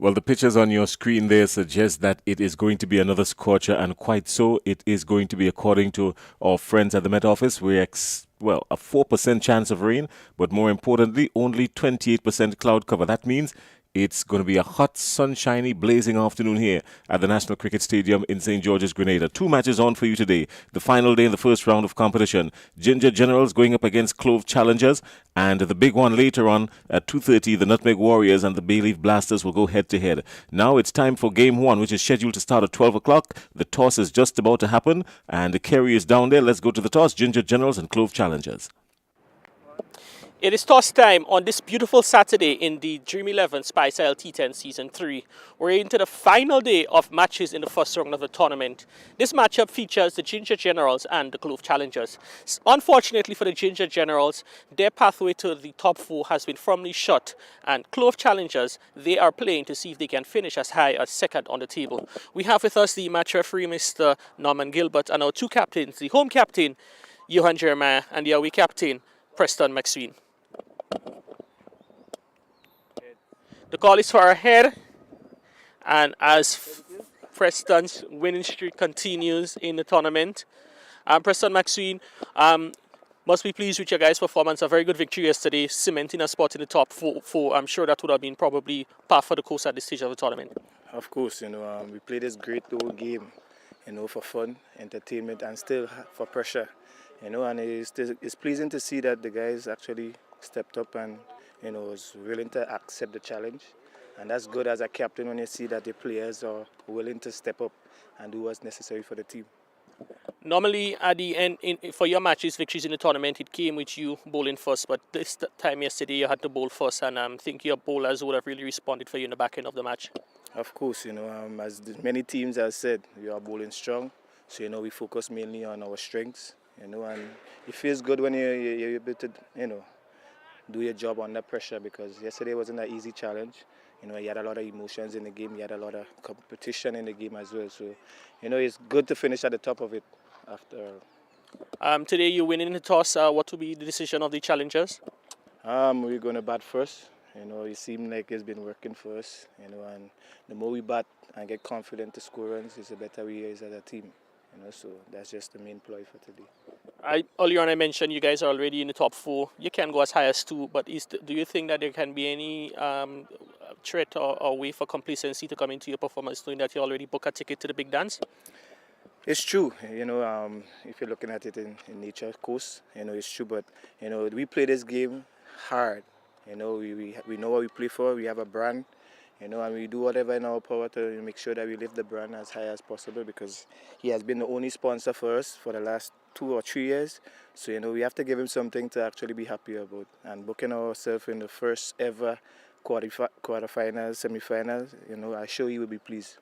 Well, the pictures on your screen there suggest that it is going to be another scorcher, and quite so. It is going to be, according to our friends at the Met Office, well, a 4% chance of rain, but more importantly, only 28% cloud cover. That means it's going to be a hot, sunshiny, blazing afternoon here at the National Cricket Stadium in St. George's, Grenada. Two matches on for you today. The final day in the first round of competition. Ginger Generals going up against Clove Challengers, and the big one later on at 2:30, the Nutmeg Warriors and the Bay Leaf Blasters will go head to head. Now it's time for game one, which is scheduled to start at 12 o'clock. The toss is just about to happen, and Kerry is down there. Let's go to the toss. Ginger Generals and Clove Challengers. It is toss time on this beautiful Saturday in the Dream 11 Spice Isle T10 Season 3. We're into the final day of matches in the first round of the tournament. This matchup features the Ginger Generals and the Clove Challengers. Unfortunately for the Ginger Generals, their pathway to the top four has been firmly shut, and Clove Challengers, they are playing to see if they can finish as high as second on the table. We have with us the match referee, Mr. Norman Gilbert, and our two captains, the home captain, Johan Jeremiah, and the away captain, Preston McSween. The call is for our head, and as Preston's winning streak continues in the tournament, Preston McSween must be pleased with your guys' performance. A very good victory yesterday, cementing a spot in the top four. I'm sure that would have been probably par for the course at this stage of the tournament. Of course, we played this great whole game, for fun, entertainment, and still for pressure, and it's pleasing to see that the guys actually stepped up and was willing to accept the challenge, and that's good as a captain when you see that the players are willing to step up and do what's necessary for the team. Normally at the end for your matches, victories in the tournament, it came with you bowling first, but this time yesterday you had to bowl first, and I think your bowlers would have really responded for you in the back end of the match. Of course, as many teams have said, we are bowling strong, so we focus mainly on our strengths, and it feels good when you're able to do your job under pressure, because yesterday wasn't an easy challenge. You had a lot of emotions in the game, you had a lot of competition in the game as well. So, it's good to finish at the top of it after. Today you're winning the toss. What will be the decision of the challengers? We're going to bat first. It seemed like it's been working for us. And the more we bat and get confident to score runs, it's the better we is as a team. So that's just the main ploy for today. Earlier on I mentioned you guys are already in the top four. You can go as high as two, but do you think that there can be any threat or way for complacency to come into your performance, knowing that you already booked a ticket to the big dance? It's true, if you're looking at it in nature course, it's true, but, we play this game hard. We know what we play for, we have a brand, and we do whatever in our power to make sure that we lift the brand as high as possible, because he has been the only sponsor for us for the last 2 or 3 years. So, we have to give him something to actually be happy about. And booking ourselves in the first ever quarterfinals, semi-finals, I'm sure he will be pleased.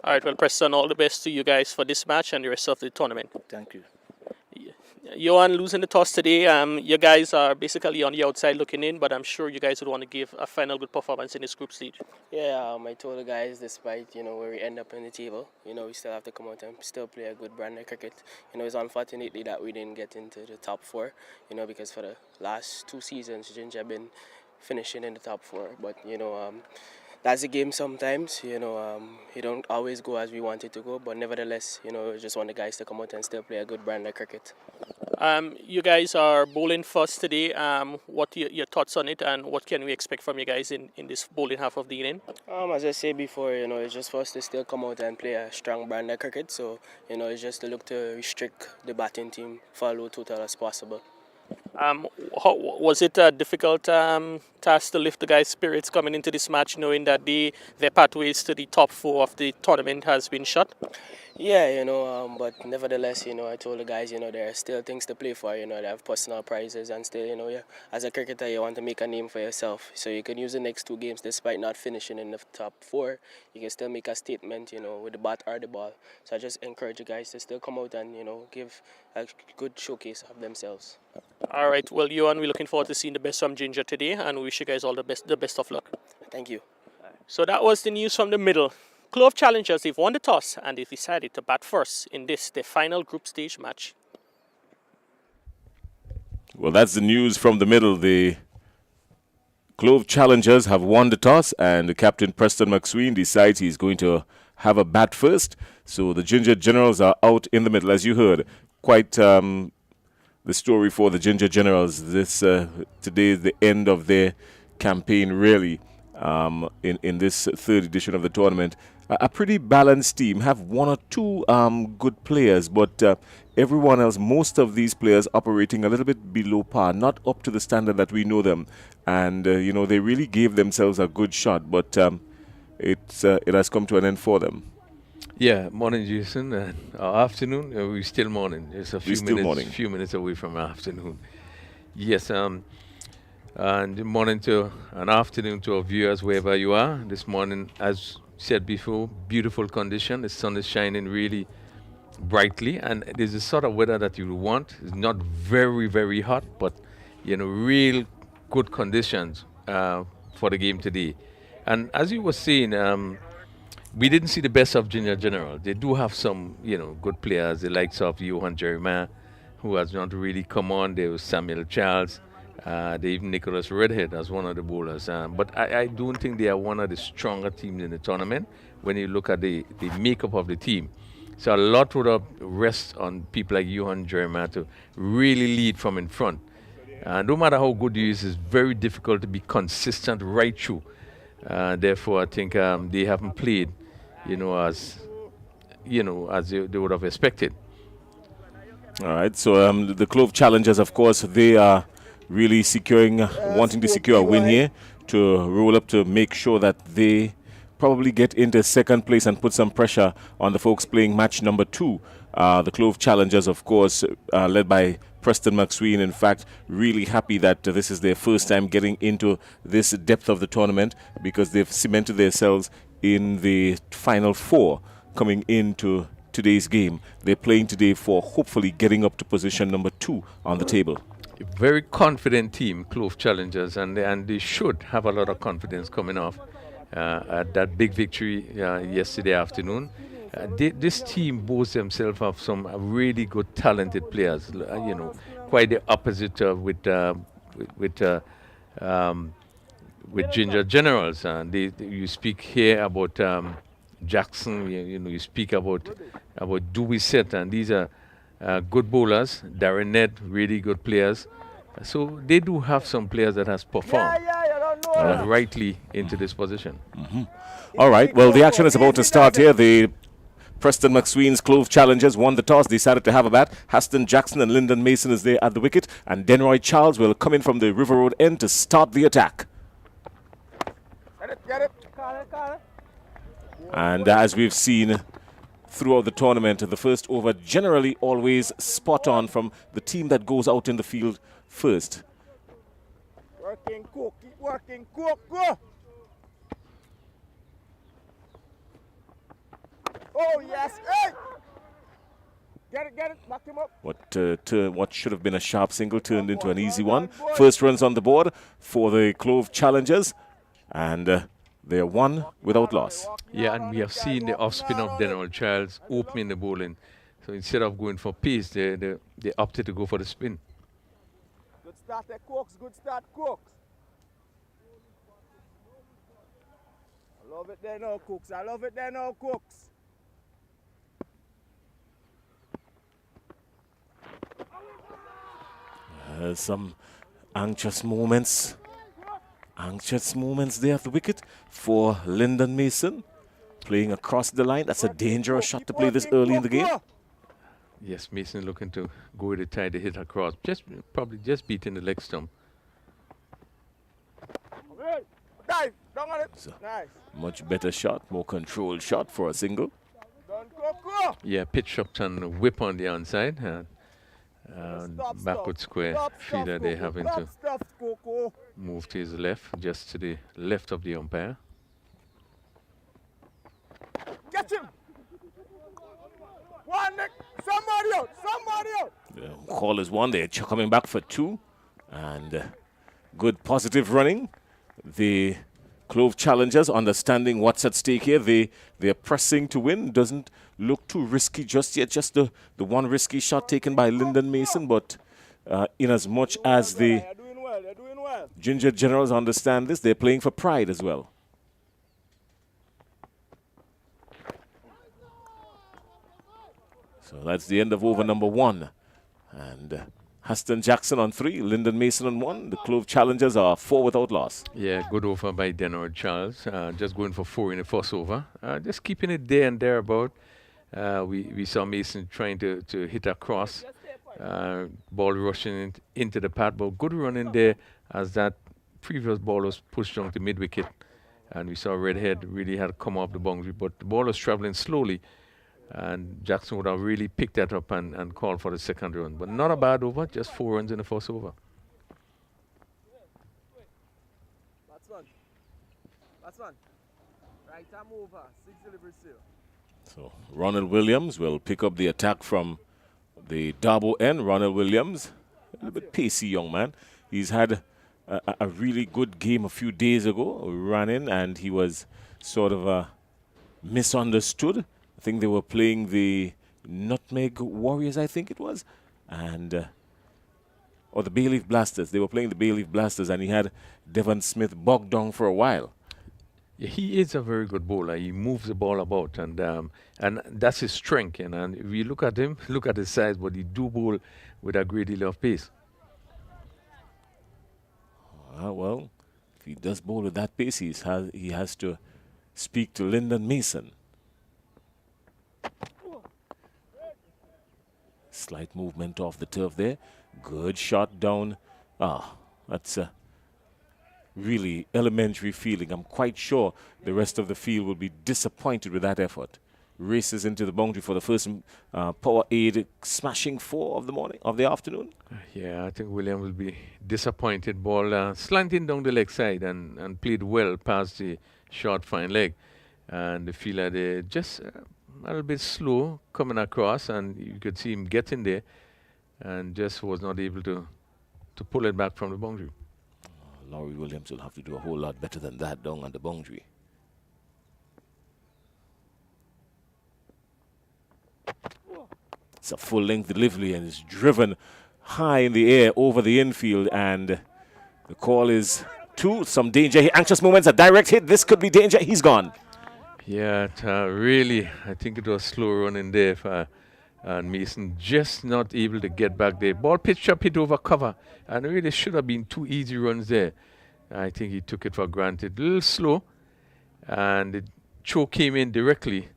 All right, well, Preston, all the best to you guys for this match and the rest of the tournament. Thank you. Johan, losing the toss today, you guys are basically on the outside looking in, but I'm sure you guys would want to give a final good performance in this group stage. Yeah, I told the guys, despite where we end up in the table, we still have to come out and still play a good brand of cricket. It's unfortunately that we didn't get into the top four, because for the last 2 seasons, Ginger have been finishing in the top four. But that's the game sometimes. It don't always go as we want it to go, but nevertheless, we just want the guys to come out and still play a good brand of cricket. You guys are bowling first today. What are your thoughts on it, and what can we expect from you guys in this bowling half of the inning? As I said before, it's just for us to still come out and play a strong brand of cricket. So, it's just to look to restrict the batting team for a low total as possible. Was it a difficult task to lift the guys' spirits coming into this match, knowing that their pathways to the top four of the tournament has been shut? Yeah, but nevertheless, I told the guys, there are still things to play for, they have personal prizes, and still, as a cricketer, you want to make a name for yourself. So you can use the next 2 games, despite not finishing in the top 4, you can still make a statement, with the bat or the ball. So I just encourage you guys to still come out and, give a good showcase of themselves. All right, well, Johan, we're looking forward to seeing the best from Ginger today, and we wish you guys all the best of luck. Thank you. So that was the news from the middle. Clove Challengers, they've won the toss and they've decided to bat first in their final group stage match. Well, that's the news from the middle. The Clove Challengers have won the toss, and Captain Preston McSween decides he's going to have a bat first. So the Ginger Generals are out in the middle, as you heard. Quite the story for the Ginger Generals. Today is the end of their campaign, really, in this third edition of the tournament. A pretty balanced team, have one or two good players, but everyone else, most of these players operating a little bit below par, not up to the standard that we know them. And, they really gave themselves a good shot, but it has come to an end for them. Yeah, morning, Jason. Afternoon, we're still morning. It's a few minutes away from afternoon. Yes, and morning to an afternoon to our viewers wherever you are. This morning, as said before, beautiful condition. The sun is shining really brightly, and it is the sort of weather that you want. It's not very, very hot, but real good conditions for the game today. And as you were saying, we didn't see the best of Ginger General. They do have some, good players, the likes of Johan Jeremiah, who has not really come on. There was Samuel Charles. They even Nicholas Redhead as one of the bowlers. But I don't think they are one of the stronger teams in the tournament when you look at the makeup of the team. So a lot would rest on people like Johan Jeremiah to really lead from in front. No matter how good he is, it's very difficult to be consistent right through. Therefore, I think they haven't played, as they would have expected. All right. So the Clove Challengers, of course, they are really wanting to secure a win here to roll up to make sure that they probably get into second place and put some pressure on the folks playing match number 2. The Clove Challengers, of course, led by Preston McSween, in fact, really happy that this is their first time getting into this depth of the tournament, because they've cemented themselves in the final 4 coming into today's game. They're playing today for hopefully getting up to position number 2 on the table. A very confident team, Clove Challengers, and they should have a lot of confidence coming off at that big victory yesterday afternoon. This team boasts themselves of some really good, talented players. Quite the opposite with Ginger Generals. You speak here about Jackson. You speak about Dewey Set, and these are good bowlers. Darren Ned, really good players. So they do have some players that has performed rightly into this position. Mm-hmm. All right. Well, the action is about to start here. The Preston McSween's Clove Challengers won the toss, decided to have a bat. Haston Jackson and Lyndon Mason is there at the wicket, and Denroy Charles will come in from the River Road end to start the attack. Get it. And as we've seen throughout the tournament, the first over generally always spot on from the team that goes out in the field first. Working, Cook. Keep working, Cook. Go. Oh, yes. Hey! Get it. Knock him up. What should have been a sharp single turned into an easy one. First runs on the board for the Clove Challengers, and they're one without loss. Yeah, and we have seen the off-spin of Denroy Charles opening the bowling. So instead of going for pace, they opted to go for the spin. Good start there, Cooks. Good start, Cooks. I love it there now, Cooks. Some anxious moments there at the wicket for Lyndon Mason, playing across the line. That's a dangerous shot to play this early in the game. Yes, Mason looking to go with the tie to hit across. Probably just beating the leg stump. Dive, down on it. Nice. Much better shot, more controlled shot for a single. Yeah, pitch up and whip on the onside. Backward square feeder, they having to move to his left, just to the left of the umpire. Catch him! One, Nick! Somebody out! The call is one. They're coming back for 2. And good positive running. The Clove Challengers understanding what's at stake here. They're pressing to win. Doesn't look too risky just yet. Just the one risky shot taken by Lyndon Mason. But in as much as they Ginger Generals understand this. They're playing for pride as well. So that's the end of over number 1. And Huston Jackson on 3, Lyndon Mason on 1. The Clove Challengers are 4 without loss. Yeah, good over by Denard Charles. Just going for 4 in the first over. Just keeping it there and thereabout. We saw Mason trying to hit across. Ball rushing into the pad, but good run in there as that previous ball was pushed down to mid-wicket. And we saw Redhead really had to come off the boundary, but the ball was traveling slowly. And Jackson would have really picked that up and called for the second run. But not a bad over, just 4 runs in the first over. That's one. Right arm over, 6 delivery still. So Ronald Williams will pick up the attack from the Dabo end. Ronald Williams, a little bit pacey young man. He's had a really good game a few days ago, ran in, and he was sort of misunderstood. I think they were playing the Nutmeg Warriors, I think it was, and or the Bay Leaf Blasters. They were playing the Bay Leaf Blasters, and he had Devon Smith bogged down for a while. Yeah, he is a very good bowler. He moves the ball about, and that's his strength. And if you look at him, look at his size, but he do bowl with a great deal of pace. Well, if he does bowl with that pace, he has to speak to Lyndon Mason. Slight movement off the turf there. Good shot down. That's a really elementary feeling. I'm quite sure the rest of the field will be disappointed with that effort. Races into the boundary for the first power aid smashing 4 of the afternoon. Yeah, I think William will be disappointed. Ball slanting down the leg side and played well past the short fine leg. And the fielder there just a little bit slow coming across, and you could see him getting there and just was not able to pull it back from the boundary. Laurie Williams will have to do a whole lot better than that down on the boundary. It's a full-length delivery and it's driven high in the air over the infield, and the call is 2. Some danger. Anxious moments, a direct hit. This could be danger. He's gone. Yeah, really, I think it was slow running there and Mason just not able to get back there. Ball pitched up, hit over cover, and really should have been 2 easy runs there. I think he took it for granted. A little slow, and the choke came in directly.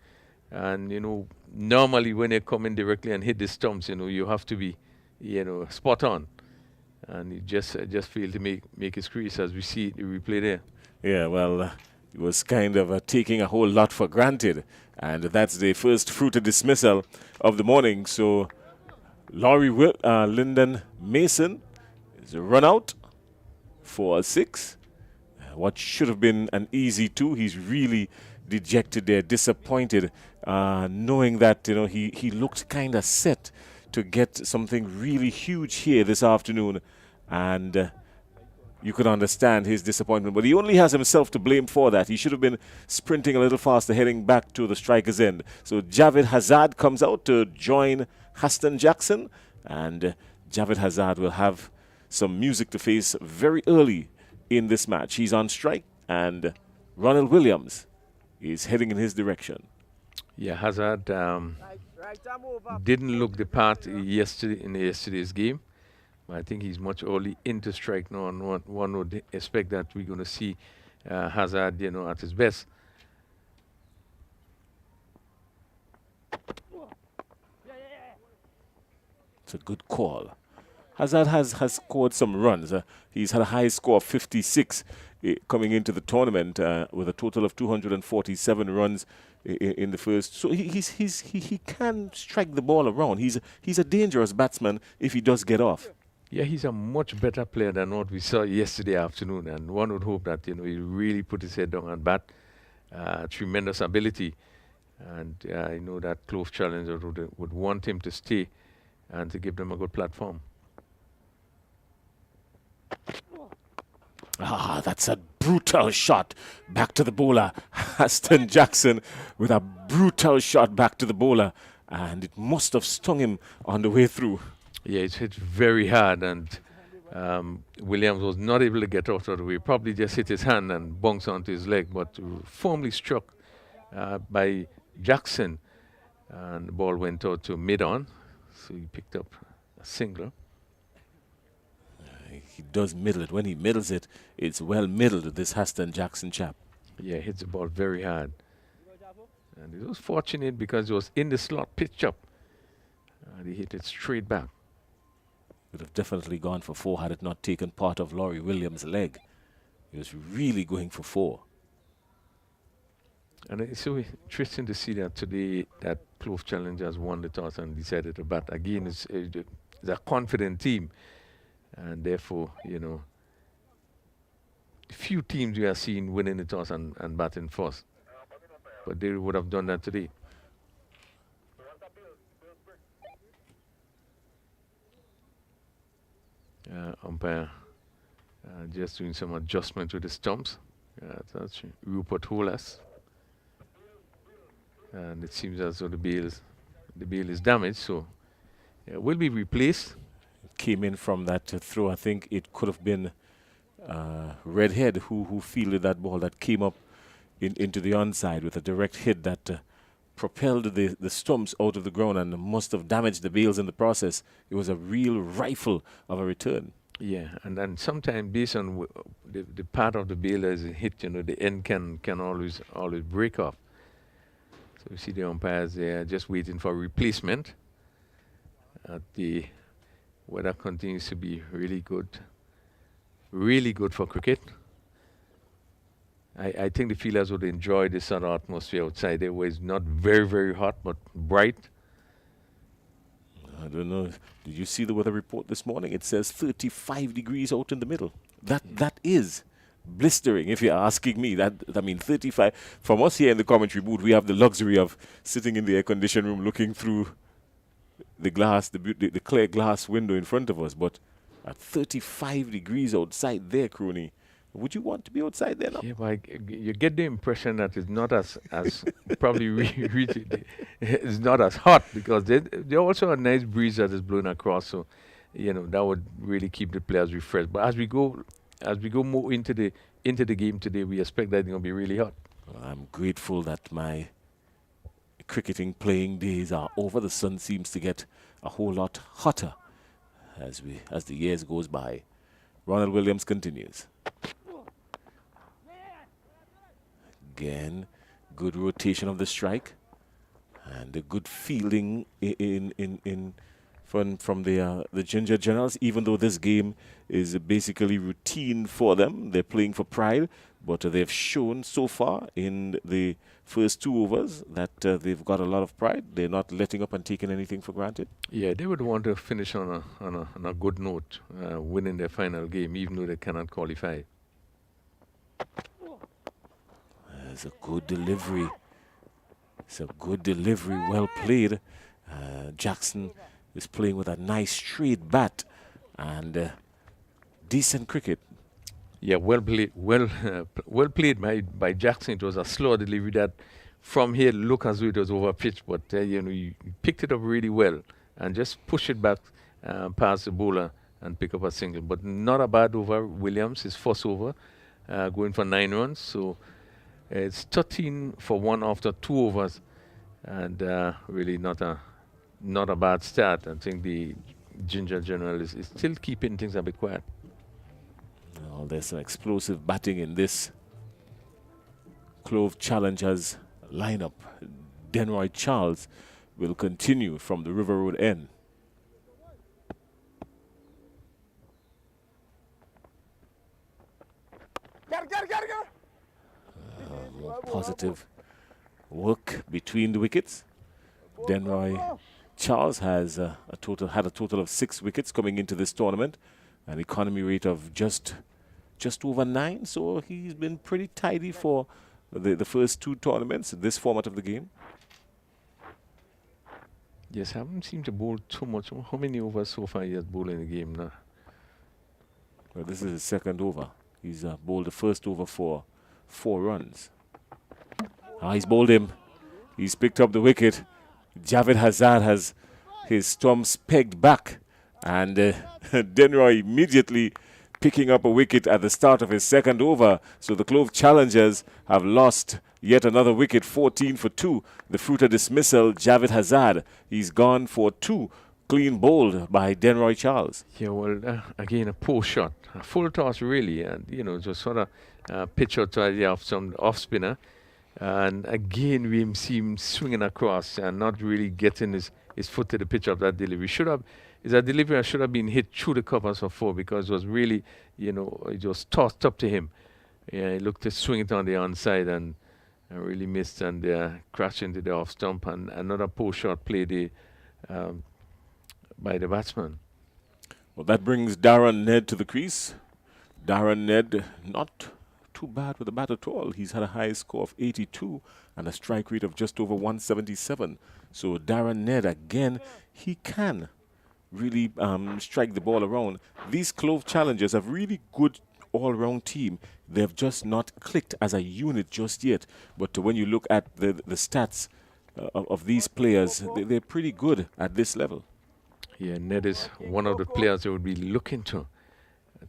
And, normally when they come in directly and hit the stumps, you have to be, spot on. And he just failed to make his crease, as we see the replay there. Yeah, well, he was kind of taking a whole lot for granted. And that's the first fruited dismissal of the morning. So Lyndon Mason is a run out for a 6. What should have been an easy 2. He's really dejected there, disappointed, knowing that he looked kind of set to get something really huge here this afternoon, and you could understand his disappointment. But he only has himself to blame for that. He should have been sprinting a little faster, heading back to the striker's end. So Javed Hazard comes out to join Huston Jackson, and Javed Hazard will have some music to face very early in this match. He's on strike, and Ronald Williams is heading in his direction. Yeah, Hazard didn't look the part in yesterday's game. I think he's much early into strike now, and one would expect that we're going to see Hazard, at his best. It's a good call. Hazard has scored some runs. He's had a high score of 56 coming into the tournament with a total of 247 runs in the first. So he can strike the ball around. He's a dangerous batsman if he does get off. Yeah, he's a much better player than what we saw yesterday afternoon, and one would hope that he really put his head down and bat. Tremendous ability, and I know that Clove Challenger would want him to stay and to give them a good platform. That's a brutal shot back to the bowler. Huston Jackson with a brutal shot back to the bowler, and it must have stung him on the way through. Yeah, it's hit very hard, and Williams was not able to get out of the way. Probably just hit his hand and bounced onto his leg, but firmly struck by Jackson. And the ball went out to mid-on, so he picked up a single. He does middle it. When he middles it, it's well middled, this Haston Jackson chap. Yeah, hits the ball very hard. And he was fortunate because it was in the slot, pitch up. And he hit it straight back. Would have definitely gone for 4 had it not taken part of Laurie Williams' leg. He was really going for 4. And it's so interesting to see that today that Clove Challengers won the toss and decided to bat. Again, it's a confident team. And therefore, few teams we are seeing winning the toss and batting first. But they would have done that today. Umpire just doing some adjustment with the stumps. That's Rupert Holas. And it seems as though the bail is damaged, so will be replaced. Came in from that throw. I think it could have been Redhead who fielded that ball that came up into the onside with a direct hit that propelled the stumps out of the ground and must have damaged the bails in the process. It was a real rifle of a return. Yeah, and then sometimes based on the part of the bail as it hit, the end can always break off. So you see the umpires there just waiting for replacement. The weather continues to be really good for cricket. I think the fielders would enjoy this sort of atmosphere outside there where it's not very, very hot, but bright. I don't know. Did you see the weather report this morning? It says 35 degrees out in the middle. That is blistering, if you're asking me. 35. From us here in the commentary booth, we have the luxury of sitting in the air-conditioned room looking through the glass, the clear glass window in front of us. But at 35 degrees outside there, Crooney, would you want to be outside there now? Yeah, but you get the impression that it's not as probably really it's not as hot because there's also a nice breeze that is blowing across. So, that would really keep the players refreshed. But as we go more into the game today, we expect that it's going to be really hot. Well, I'm grateful that my cricketing playing days are over. The sun seems to get a whole lot hotter as the years goes by. Ronald Williams continues. Again, good rotation of the strike and a good fielding from the Ginger Generals. Even though this game is basically routine for them, they're playing for pride, but they've shown so far in the first 2 overs that they've got a lot of pride. They're not letting up and taking anything for granted. Yeah, they would want to finish on a good note, winning their final game, even though they cannot qualify. It's a good delivery. It's a good delivery, well played. Jackson is playing with a nice straight bat and decent cricket. Yeah, well played. Well played by Jackson. It was a slow delivery that from here looked as though it was over pitch, but you picked it up really well and just push it back past the bowler and pick up a single. But not a bad over. Williams, his first over, going for 9 runs. So it's 13 for 1 after 2 overs, and really not a bad start. I think the Ginger General is still keeping things a bit quiet. Well, there's some explosive batting in this Clove Challengers lineup. Denroy Charles will continue from the River Road end. More positive work between the wickets. Denroy Charles has had a total of 6 wickets coming into this tournament, an economy rate of just over 9. So he's been pretty tidy for the first 2 tournaments in this format of the game. Yes, I haven't seemed to bowl too much. How many overs so far he has bowled in the game now? Well, this is his 2nd over. He's bowled the first over for 4 runs. He's bowled him. He's picked up the wicket. Javed Hazard has his stumps pegged back And Denroy immediately picking up a wicket at the start of his second over. So the Clove challengers have lost yet another wicket, 14 for 2. The fruiter dismissal, Javed Hazard. He's gone for 2. Clean bowled by Denroy Charles. Yeah, well, again, a poor shot. A full toss, really. And, just sort of pitch out to the off spinner. And again, we see him swinging across and not really getting his foot to the pitch of that delivery. That delivery should have been hit through the covers for 4 because it was really, it was tossed up to him. Yeah, he looked to swing it on the onside and really missed and crashed into the off stump. And another poor shot played by the batsman. Well, that brings Darren Ned to the crease. Darren Ned not too bad with the bat at all. He's had a high score of 82 and a strike rate of just over 177. So Darren Ned, again, he can really strike the ball around. These Clove challengers have really good all-round team. They've just not clicked as a unit just yet. But when you look at the stats of these players, they're pretty good at this level. Yeah, Ned is one of the players that would be looking to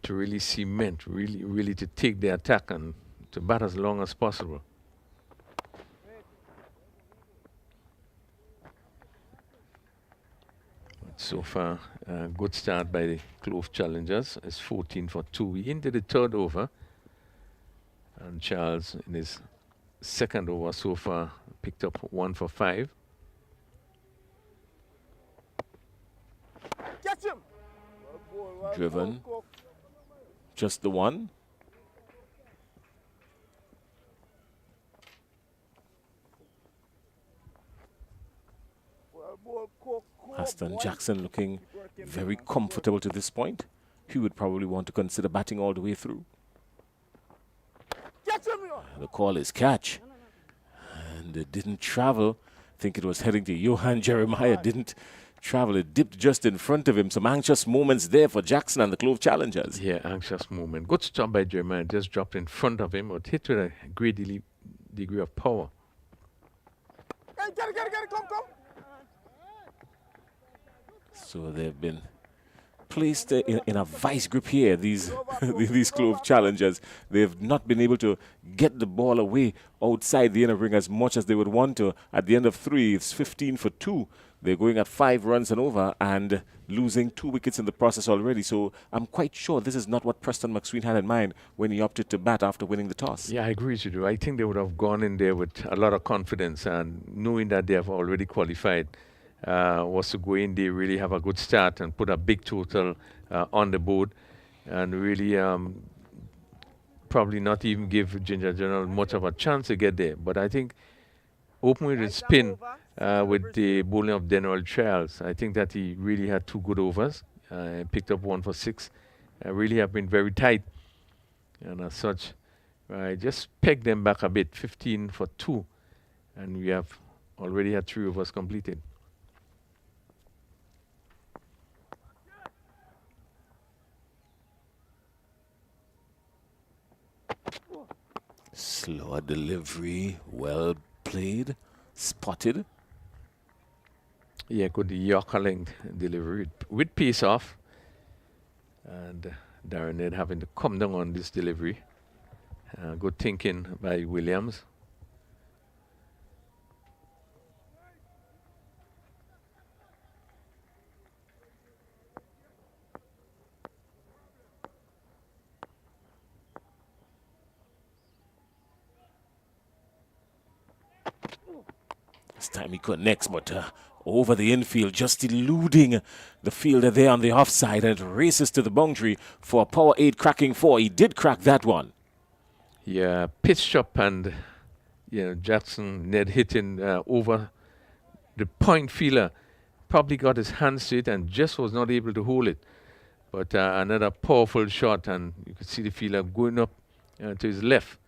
really cement, really to take the attack and to bat as long as possible. So far, good start by the Clove challengers. It's 14 for 2. We into the third over. And Charles, in his second over so far, picked up 1 for 5. Catch him! Driven. Just the one. Aston Jackson looking very comfortable to this point. He would probably want to consider batting all the way through. The call is catch. And it didn't travel. I think it was heading to Johan Jeremiah. Didn't travel. It dipped just in front of him. Some anxious moments there for Jackson and the Clove challengers. Yeah, anxious moment. Good stop by Jeremiah. Just dropped in front of him, but hit with a great degree of power. Hey, get it, come. So they've been placed in a vice grip here, these these Clove challengers. They've not been able to get the ball away outside the inner ring as much as they would want to. At the end of 3, it's 15 for 2. They're going at 5 runs and over and losing 2 wickets in the process already. So I'm quite sure this is not what Preston McSween had in mind when he opted to bat after winning the toss. Yeah, I agree with you. I think they would have gone in there with a lot of confidence and knowing that they have already qualified. Was to go in there, really have a good start and put a big total on the board and really probably not even give Ginger General much of a chance to get there. But I think open with his spin with the bowling of Denroy Charles, I think that he really had 2 good overs. Picked up 1 for 6. Really have been very tight. And as such, I just pegged them back a bit, 15 for 2. And we have already had 3 overs completed. Slower delivery, well played, spotted. Yeah, good Yorker length delivery with pace off. And Darren Ned having to come down on this delivery. Good thinking by Williams. This time he connects, but over the infield, just eluding the fielder there on the offside, and it races to the boundary for a power 8 cracking 4. He did crack that one. Yeah, pitched up and Jackson Ned hitting over the point fielder. Probably got his hands to it and just was not able to hold it. But another powerful shot, and you could see the fielder going up to his left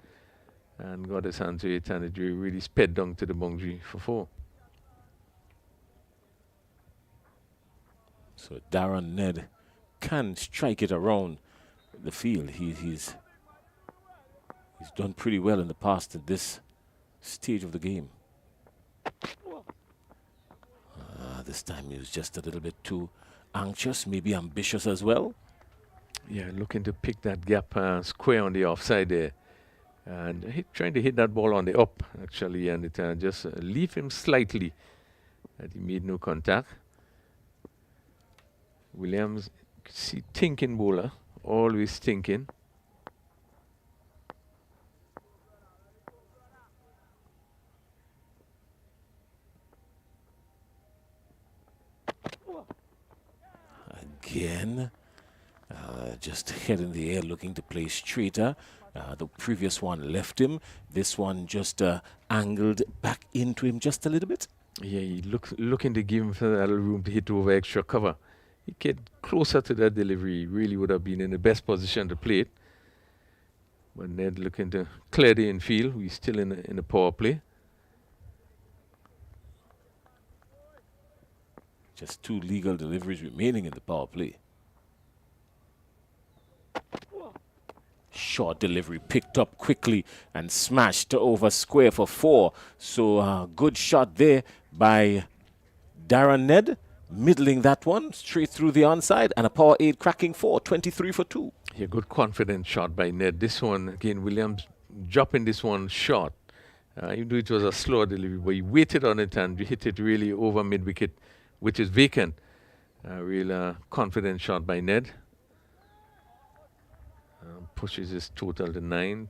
and got his hand to it, and it really sped down to the boundary for 4. So Darren Ned can strike it around the field. He's done pretty well in the past at this stage of the game. This time he was just a little bit too anxious, maybe ambitious as well. Yeah, looking to pick that gap square on the offside there. And trying to hit that ball on the up, actually, and it just leave him slightly. That he made no contact. Williams, see, thinking bowler, always thinking. Again, just head in the air looking to play straighter. The previous one left him. This one just angled back into him just a little bit. Yeah, he looking to give him a little room to hit over extra cover. He get closer to that delivery, really would have been in the best position to play it. But Ned looking to clear the infield. We're still in the power play. Just 2 legal deliveries remaining in the power play. Short delivery picked up quickly and smashed over square for 4. So good shot there by Darren Ned. Middling that one straight through the onside, and a power 8 cracking 4, 23 for 2. Yeah, good confident shot by Ned. This one, again, Williams dropping this one short. Even though it was a slower delivery, but he waited on it and hit it really over mid-wicket, which is vacant. Real confident shot by Ned. Pushes his total to 9.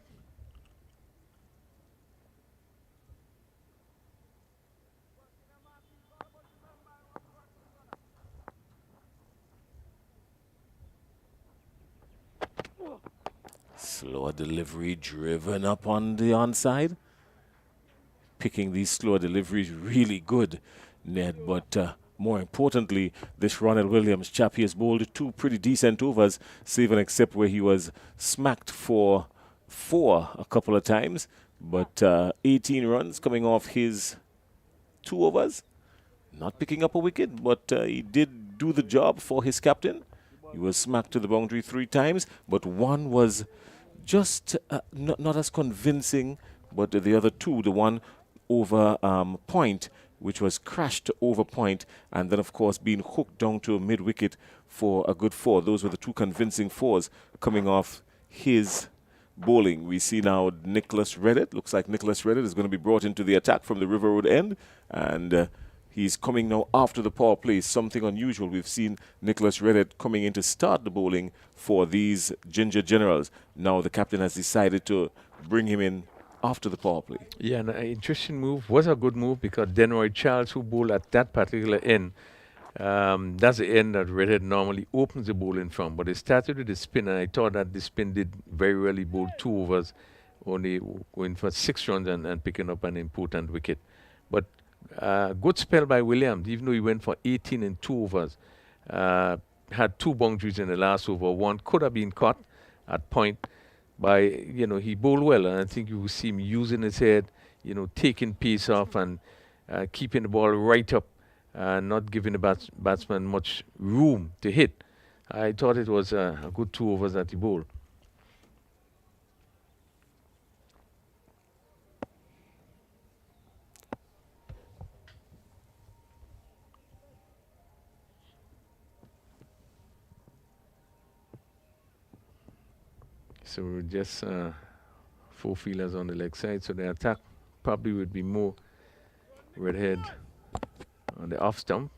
Slower delivery driven up on the onside. Picking these slower deliveries really good, Ned, but more importantly, this Ronald Williams chap, he has bowled 2 pretty decent overs, save and except where he was smacked for 4 a couple of times. But 18 runs coming off his 2 overs. Not picking up a wicket, but he did do the job for his captain. He was smacked to the boundary 3 times, but one was just not as convincing, but the other 2, the one over point, which was crashed over point, and then, of course, being hooked down to mid-wicket for a good 4. Those were the 2 convincing 4s coming off his bowling. We see now Nicholas Reddit. Looks like Nicholas Reddit is going to be brought into the attack from the River Road end, and he's coming now after the power play. Something unusual. We've seen Nicholas Reddit coming in to start the bowling for these Ginger Generals. Now the captain has decided to bring him in after the power play. Yeah, an interesting move. Was a good move because Denroy Charles, who bowled at that particular end, that's the end that Redhead normally opens the bowling from. But it started with the spin, and I thought that the spin did very well. He bowled 2 overs, only going for 6 runs and picking up an important wicket. But good spell by Williams, even though he went for 18 in 2 overs. Had 2 boundaries in the last over. One could have been caught at point by, he bowled well. And I think you will see him using his head, taking pace off and keeping the ball right up, not giving the batsman much room to hit. I thought it was a good 2 overs that he bowled. So just 4 fielders on the leg side. So the attack probably would be more Redhead on the off stump.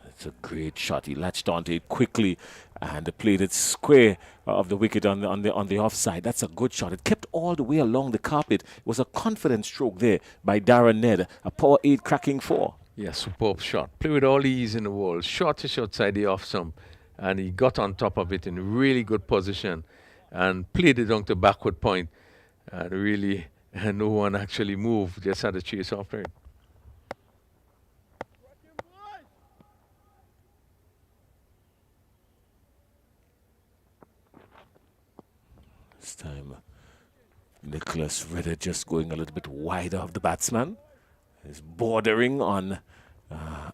It's a great shot. He latched onto it quickly and played it square of the wicket on the offside. That's a good shot. It kept all the way along the carpet. It was a confident stroke there by Darren Ned. A power 8 cracking 4. Yeah, superb shot. Play with all the ease in the world. Shortish outside the off stump. And he got on top of it in really good position and played it down to backward point. And really, no one actually moved. Just had a chase after it. This time, Nicholas Reddit just going a little bit wider of the batsman. He's bordering on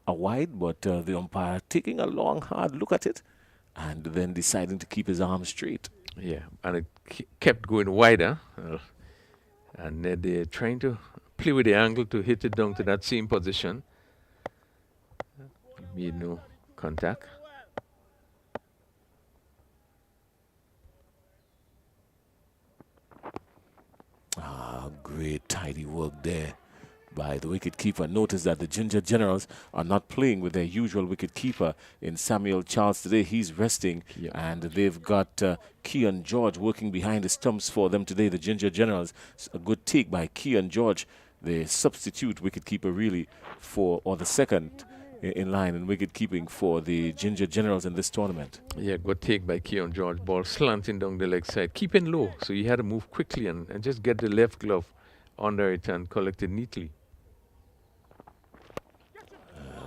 a wide, but the umpire taking a long, hard look at it and then deciding to keep his arms straight. Yeah, and it kept going wider. And they're trying to play with the angle to hit it down to that same position. Made no contact. Great tidy work there by the wicketkeeper. Notice that the Ginger Generals are not playing with their usual wicketkeeper in Samuel Charles today. He's resting, and they've got Keon George working behind the stumps for them today, the Ginger Generals. A good take by Keon George, the substitute wicketkeeper really for, or the second in line in wicket keeping for the Ginger Generals in this tournament. Yeah, good take by Keon George. Ball slanting down the leg side, keeping low, so he had to move quickly and just get the left glove under it and collect it neatly.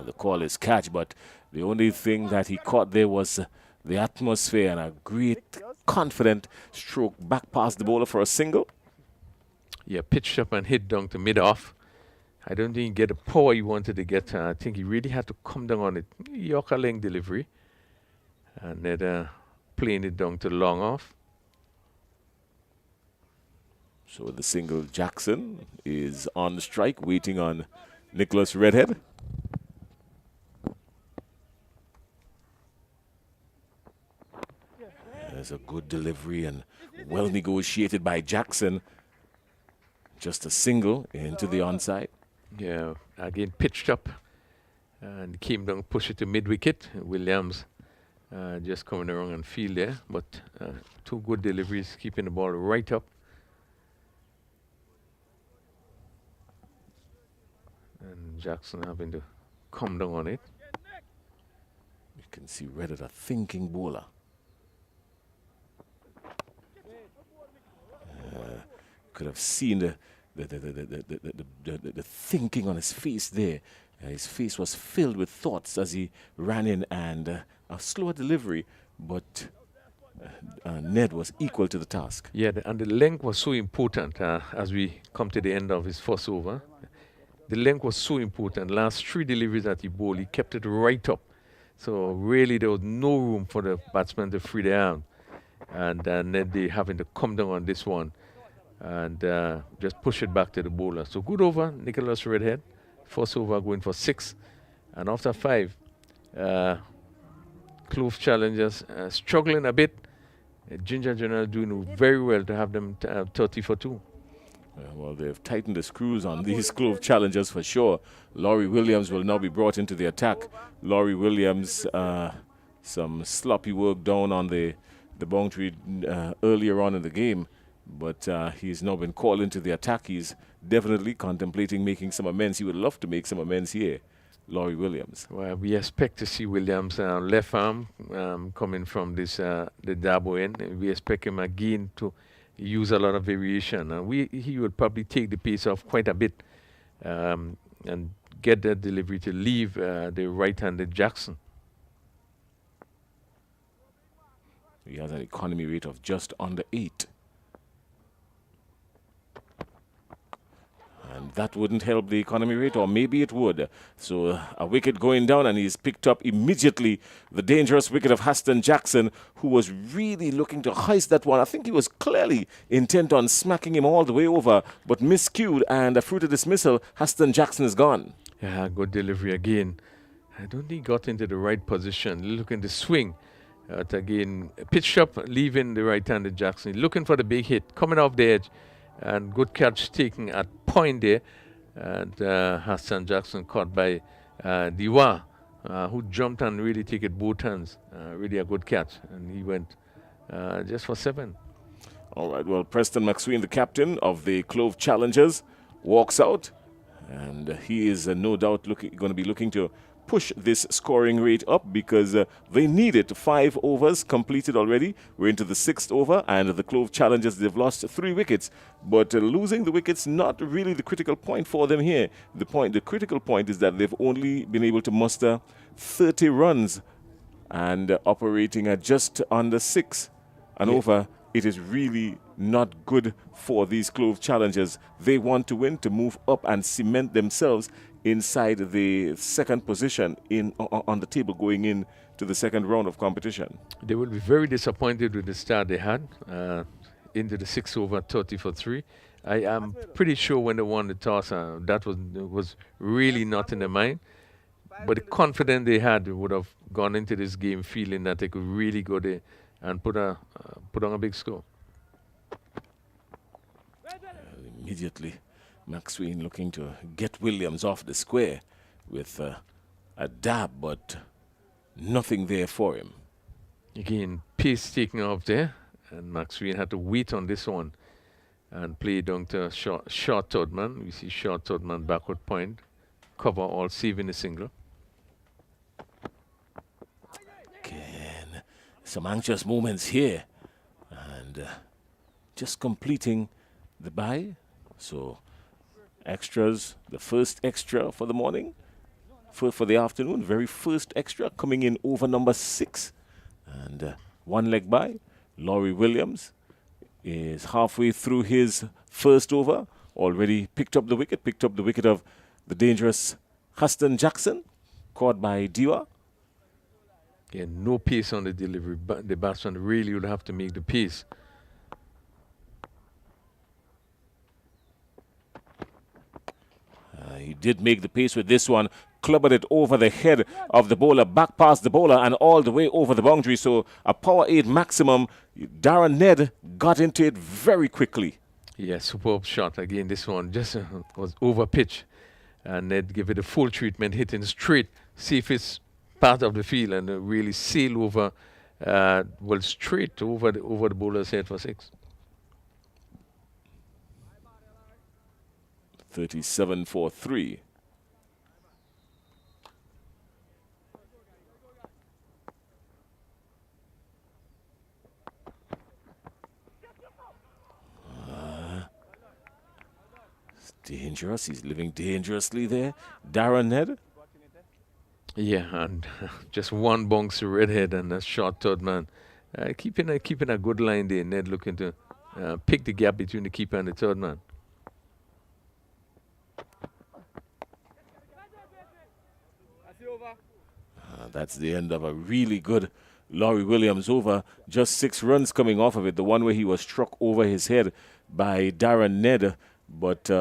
The call is catch, but the only thing that he caught there was the atmosphere and a great confident stroke back past the bowler for a single. Yeah, pitched up and hit down to mid-off. I don't think he get the power he wanted to get. I think he really had to come down on it. Yorker length delivery. And then playing it down to long off. So the single, Jackson is on the strike, waiting on Nicholas Redhead. There's a good delivery and well negotiated by Jackson. Just a single into the onside. Yeah, again pitched up and came down, push it to mid-wicket. Williams just coming around and field there, but two good deliveries, keeping the ball right up. And Jackson having to come down on it. You can see Redhead, a thinking bowler. Could have seen the thinking on his face there. His face was filled with thoughts as he ran in, and a slower delivery, but Ned was equal to the task. Yeah, and the length was so important as we come to the end of his first over. The length was so important. Last three deliveries that he bowled, he kept it right up. So really there was no room for the batsman to free their arm. And Ned, they having to come down on this one and just push it back to the bowler. So good over, Nicholas Redhead. First over going for 6. And after 5, Clove challengers struggling a bit. Ginger General doing very well to have them 30 for 2. Well, they've tightened the screws on these Clove challengers for sure. Laurie Williams will now be brought into the attack. Laurie Williams, some sloppy work down on the boundary earlier on in the game, but he's now been called into the attack. He's definitely contemplating making some amends. He would love to make some amends here, Laurie Williams. Well, we expect to see Williams left arm coming from this the Dabo end. We expect him again to use a lot of variation, and he will probably take the pace off quite a bit and get that delivery to leave the right-handed Jackson. He has an economy rate of just under 8. And that wouldn't help the economy rate, or maybe it would. So a wicket going down, and he's picked up immediately the dangerous wicket of Haston Jackson, who was really looking to heist that one. I think he was clearly intent on smacking him all the way over, but miscued, and a fruited dismissal. Haston Jackson is gone. Yeah, good delivery again. I don't think he got into the right position. Looking to swing. Again, pitch up, leaving the right-handed Jackson. Looking for the big hit, coming off the edge. And good catch taken at point there. And Hassan Jackson caught by Diwa, who jumped and really took it both hands. Really a good catch. And he went just for 7. All right, well, Preston McSween, the captain of the Clove Challengers, walks out. And he is no doubt going to be looking to push this scoring rate up, because they need it. 5 overs completed already. We're into the 6th over, and the Clove Challengers, they've lost 3 wickets. But losing the wickets, not really the critical point for them here. The critical point is that they've only been able to muster 30 runs and operating at just under 6 and over. It is really not good for these Clove Challengers. They want to win to move up and cement themselves inside the second position on the table going in to the second round of competition. They will be very disappointed with the start they had into the 6th over, 30 for 3. I am pretty sure when they won the toss, that was really not in their mind. But the confidence they had, they would have gone into this game feeling that they could really go there and put on a big score. Immediately, McSween looking to get Williams off the square with a dab, but nothing there for him. Again, pace taking off there, and McSween had to wait on this one and play down to short third man. We see short third man backward point, cover all, saving the single. Again, some anxious moments here, and just completing the bye. So extras, the first extra for the morning, for the afternoon, very first extra coming in over number 6, and one leg bye. Laurie Williams is halfway through his first over, already picked up the wicket of the dangerous Huston Jackson, caught by Diwa. Yeah, no pace on the delivery, but the batsman really would have to make the pace. He did make the pace with this one, clubbed it over the head of the bowler, back past the bowler and all the way over the boundary. So a power 8 maximum. Darren Ned got into it very quickly. Yeah, superb shot. Again, this one just was over pitch. And Ned gave it a full treatment, hitting straight, safest part of the field, and really sail over, well, straight over the bowler's head for 6. 37 for 3. It's dangerous. He's living dangerously there. Darren Ned. Yeah, and just one bounce to Redhead and a short third man. Keeping a good line there. Ned looking to pick the gap between the keeper and the third man. That's the end of a really good Laurie Williams over. Just 6 runs coming off of it. The one where he was struck over his head by Darren Ned. But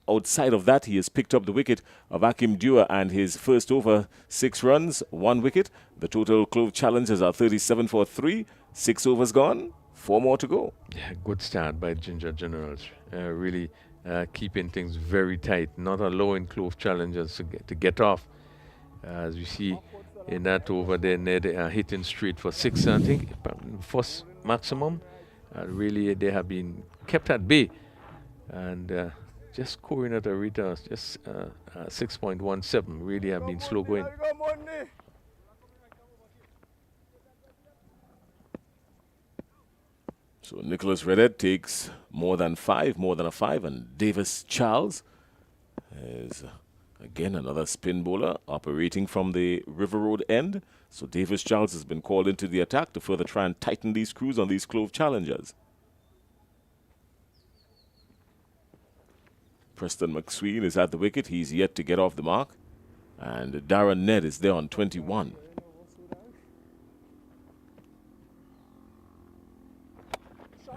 outside of that, he has picked up the wicket of Akim Dua and his first over, 6 runs, 1 wicket. The total Clove challenges are 37 for 3. 6 overs gone, 4 more to go. Yeah, good start by Ginger Generals. Really keeping things very tight, not allowing Clove challengers to get off. As we see in that over there, Ned hitting straight for 6, I think, first maximum. Really, they have been kept at bay. And just scoring at a rate of just 6.17, really have been slow going. So Nicholas Redhead takes more than a 5, and Davis Charles is again another spin bowler operating from the River Road end. So Davis Charles has been called into the attack to further try and tighten these screws on these Clove challengers. Preston McSween is at the wicket. He's yet to get off the mark. And Darren Ned is there on 21.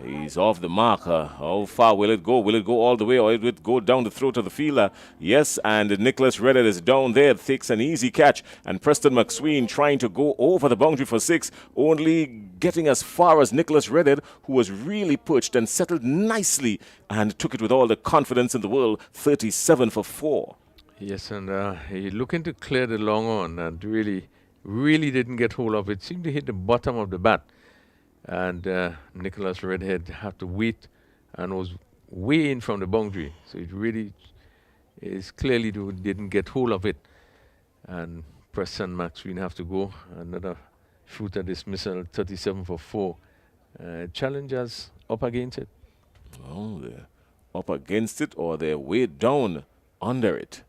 He's off the mark. How far will it go? Will it go all the way, or will it go down the throat of the fielder? Yes, and Nicholas Redhead is down there. Takes an easy catch. And Preston McSween trying to go over the boundary for 6, only getting as far as Nicholas Redhead, who was really perched and settled nicely and took it with all the confidence in the world. 37 for 4. Yes, and he looking to clear the long on and really didn't get hold of it. Seemed to hit the bottom of the bat. And Nicholas Redhead had to wait and was way in from the boundary. So it really is clearly didn't get hold of it. And Preston McSween have to go. Another shooter dismissal, 37 for 4. Challengers up against it. Well, they're up against it, or they're way down under it.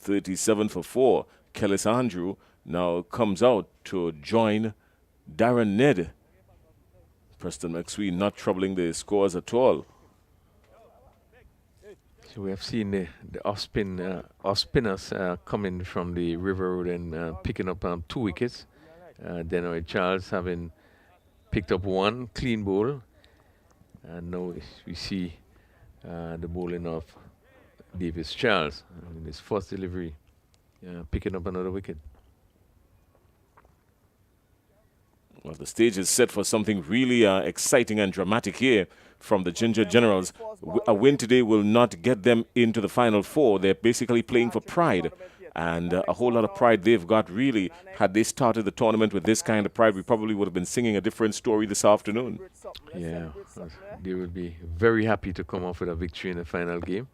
37 for 4. Kellis Andrew now comes out to join Darren Ned. Preston McSween not troubling the scores at all. So we have seen the off spinners coming from the River Road and picking up 2 wickets. Denoy Charles having picked up 1 clean bowl. And now we see the bowling of Davis Charles in his first delivery, picking up another wicket. Well, the stage is set for something really exciting and dramatic here from the Ginger Generals. A win today will not get them into the Final Four. They're basically playing for pride, and a whole lot of pride they've got, really. Had they started the tournament with this kind of pride, we probably would have been singing a different story this afternoon. Yeah, they will be very happy to come off with a victory in the final game.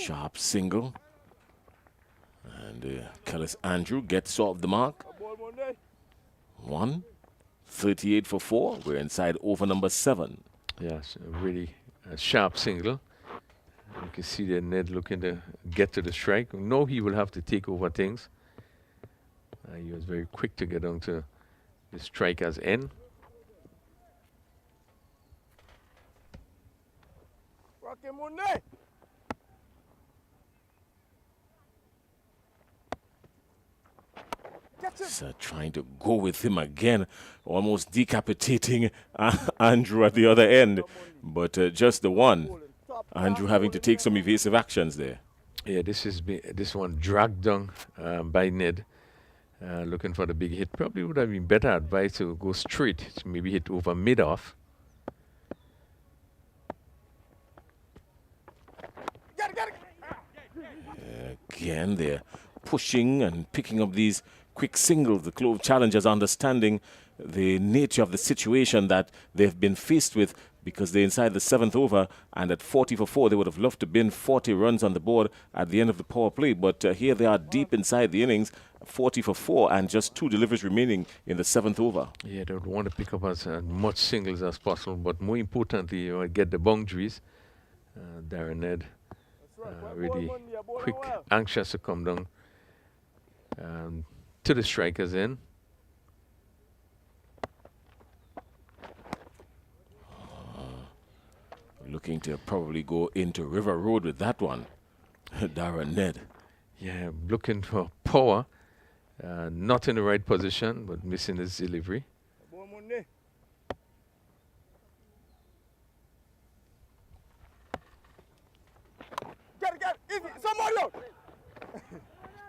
Sharp single. And Kellis Andrew gets off the mark. 38 for 4. We're inside over number 7. Yes, a really sharp single. You can see the Ned looking to get to the strike. No, he will have to take over things. He was very quick to get on to the striker's end. Trying to go with him again, almost decapitating Andrew at the other end. But just the one. Andrew having to take some evasive actions there. Yeah, this one dragged down by Ned, looking for the big hit. Probably would have been better advice to go straight, to maybe hit over mid-off. Again, they're pushing and picking up these quick singles. The Clove challengers understanding the nature of the situation that they've been faced with, because they're inside the 7th over, and at 40 for 4 they would have loved to bin 40 runs on the board at the end of the power play. But here they are deep inside the innings, 40 for 4, and just 2 deliveries remaining in the 7th over. Yeah, they would want to pick up as much singles as possible, but more importantly, get the boundaries. Darren Ned really quick, anxious to come down to the strikers end. Looking to probably go into River Road with that one. Darren Ned. Yeah, looking for power. Not in the right position, but missing his delivery.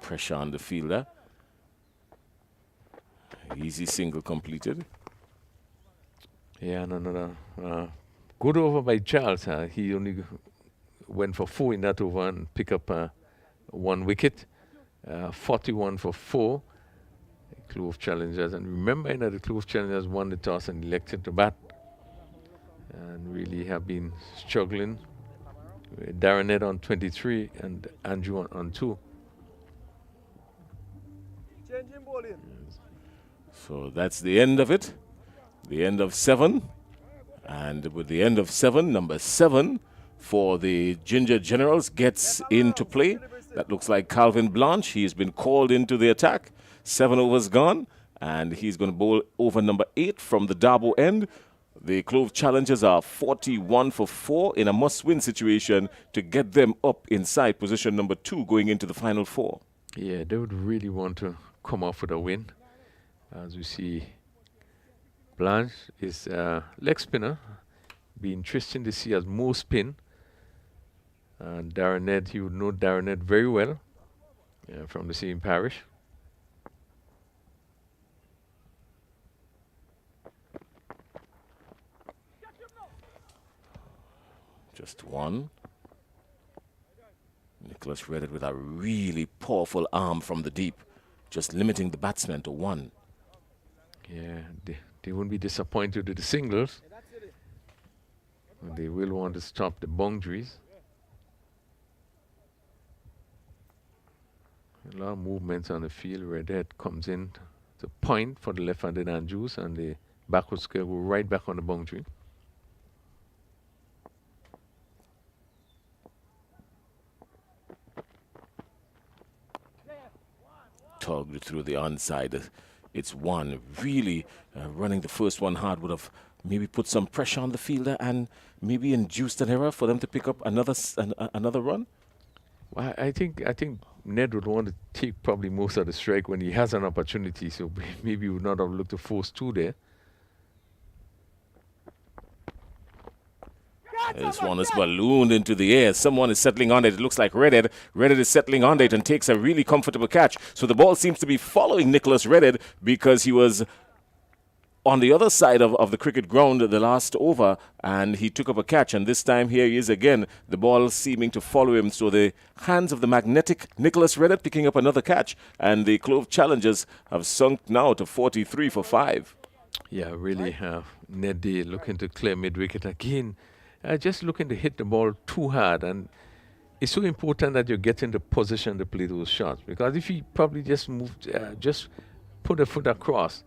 Pressure on the fielder. Easy single completed. Yeah, and another good over by Charles. He only went for 4 in that over and picked up 1 wicket. 41 for 4. Clove challengers. And remember that the Clove challengers won the toss and elected to bat. And really have been struggling. Darren Ned on 23 and Andrew on 2. So that's the end of it. The end of 7. And with the end of 7, number 7 for the Ginger Generals gets into play. That looks like Calvin Blanche. He's been called into the attack. 7 overs gone. And he's going to bowl over number 8 from the Darbo end. The Clove challengers are 41 for 4 in a must-win situation to get them up inside position number 2 going into the Final 4. Yeah, they would really want to come off with a win. As we see, Blanche is leg spinner. Be interesting to see as more spin. Darren Ned, you would know Darren Ned very well from the same parish. Just one. Nicholas read it with a really powerful arm from the deep, just limiting the batsman to 1. Yeah, they won't be disappointed with the singles. They will want to stop the boundaries. A lot of movements on the field. Redhead comes in to point for the left-handed Andrews, and the backward square will right back on the boundary. Tugged through the onside. It's 1. Really running the first one hard would have maybe put some pressure on the fielder and maybe induced an error for them to pick up another run. Well, I think Ned would want to take probably most of the strike when he has an opportunity, so maybe he would not have looked to force two there. This one is ballooned into the air. Someone is settling on it. It looks like Redhead. Redhead is settling on it and takes a really comfortable catch. So the ball seems to be following Nicholas Redhead because he was on the other side of the cricket ground the last over, and he took up a catch. And this time here he is again, the ball seeming to follow him. So the hands of the magnetic Nicholas Redhead picking up another catch, and the Clove challengers have sunk now to 43 for 5. Yeah, really Ned Day looking to clear mid-wicket again. Just looking to hit the ball too hard, and it's so important that you get into position to play those shots, because if he probably just moved, just put a foot across,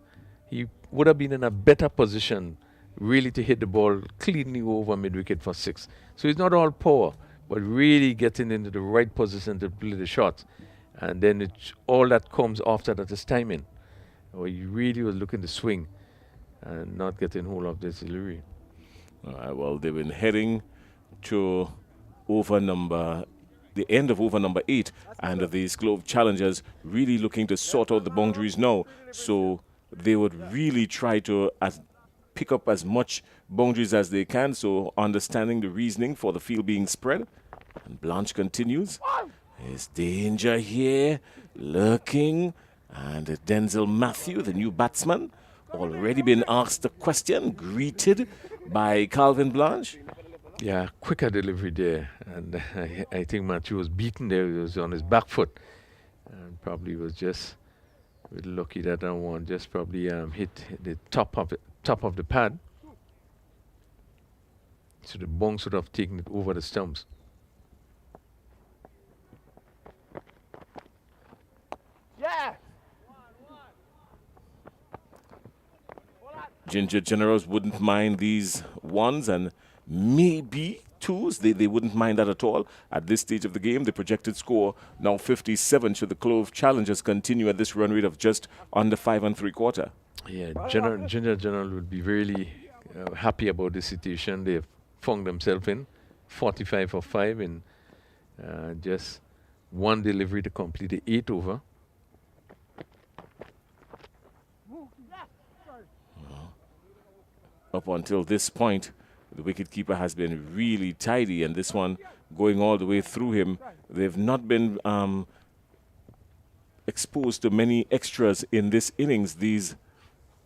he would have been in a better position really to hit the ball cleanly over mid-wicket for 6. So it's not all power, but really getting into the right position to play the shots, and then all that comes after that is timing, where you really was looking to swing and not getting hold of this delivery. All right, well, they've been heading to the end of over number 8, and these Clove challengers really looking to sort out the boundaries now. So they would really try to pick up as much boundaries as they can. So understanding the reasoning for the field being spread. And Blanche continues. There's danger here, lurking, and Denzel Matthew, the new batsman, already been asked a question, greeted by Calvin Blanche. Yeah, quicker delivery there, and I think Matthew was beaten there. He was on his back foot, and probably was just lucky that that one just probably hit the top of the pad. So the bounce would have taken it over the stumps. Yeah. Ginger Generals wouldn't mind these ones, and maybe twos. They wouldn't mind that at all. At this stage of the game, the projected score now 57 should the Clove challengers continue at this run rate of just under 5 3/4. Yeah, Ginger General would be really happy about the situation they've found themselves in. 45 for 5 in just one delivery to complete the 8 over. Up until this point, the wicketkeeper has been really tidy, and this one going all the way through him. They've not been exposed to many extras in this innings, these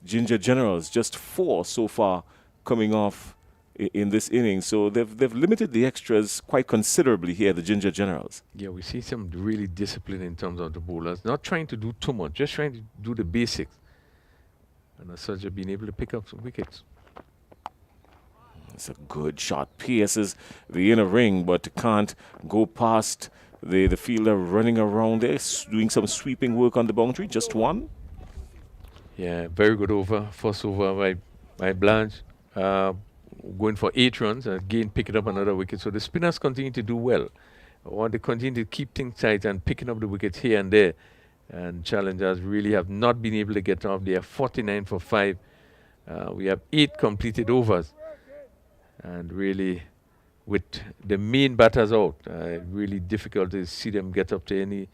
Ginger Generals. Just 4 so far coming off in this inning. So they've limited the extras quite considerably here, the Ginger Generals. Yeah, we see some really discipline in terms of the bowlers. Not trying to do too much, just trying to do the basics. And as such, they've been able to pick up some wickets. It's a good shot. Pierces the inner ring, but can't go past the fielder running around there, doing some sweeping work on the boundary. Just one. Yeah, very good over. First over by Blanche. Going for 8 runs, and again picking up another wicket. So the spinners continue to do well. Or they continue to keep things tight and picking up the wickets here and there. And challengers really have not been able to get off. They are 49 for 5. We have 8 completed overs. And really, with the main batters out, really difficult to see them get up to any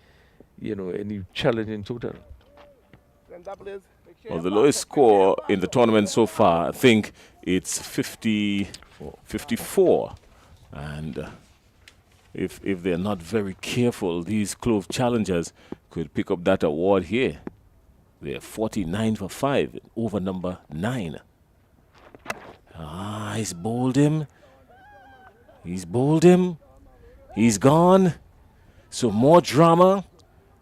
challenge in total. Well, the lowest score in the tournament so far, I think it's 54. And if they're not very careful, these Clove challengers could pick up that award here. They're 49 for 5, over number 9. He's bowled him. He's bowled him. He's gone. So more drama.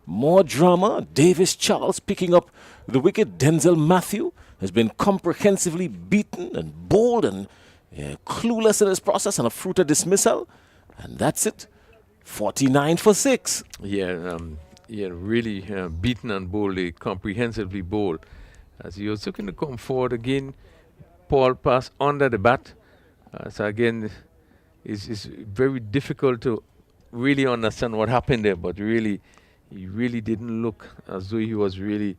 More drama. Davis Charles picking up the wicket. Denzel Matthew has been comprehensively beaten and bowled and clueless in this process, and a fruited dismissal. And that's it. 49 for 6. Yeah, really beaten and bowled, comprehensively bowled. As he was looking to come forward again, Paul passed under the bat. So again, it's very difficult to really understand what happened there, but really, he really didn't look as though he was really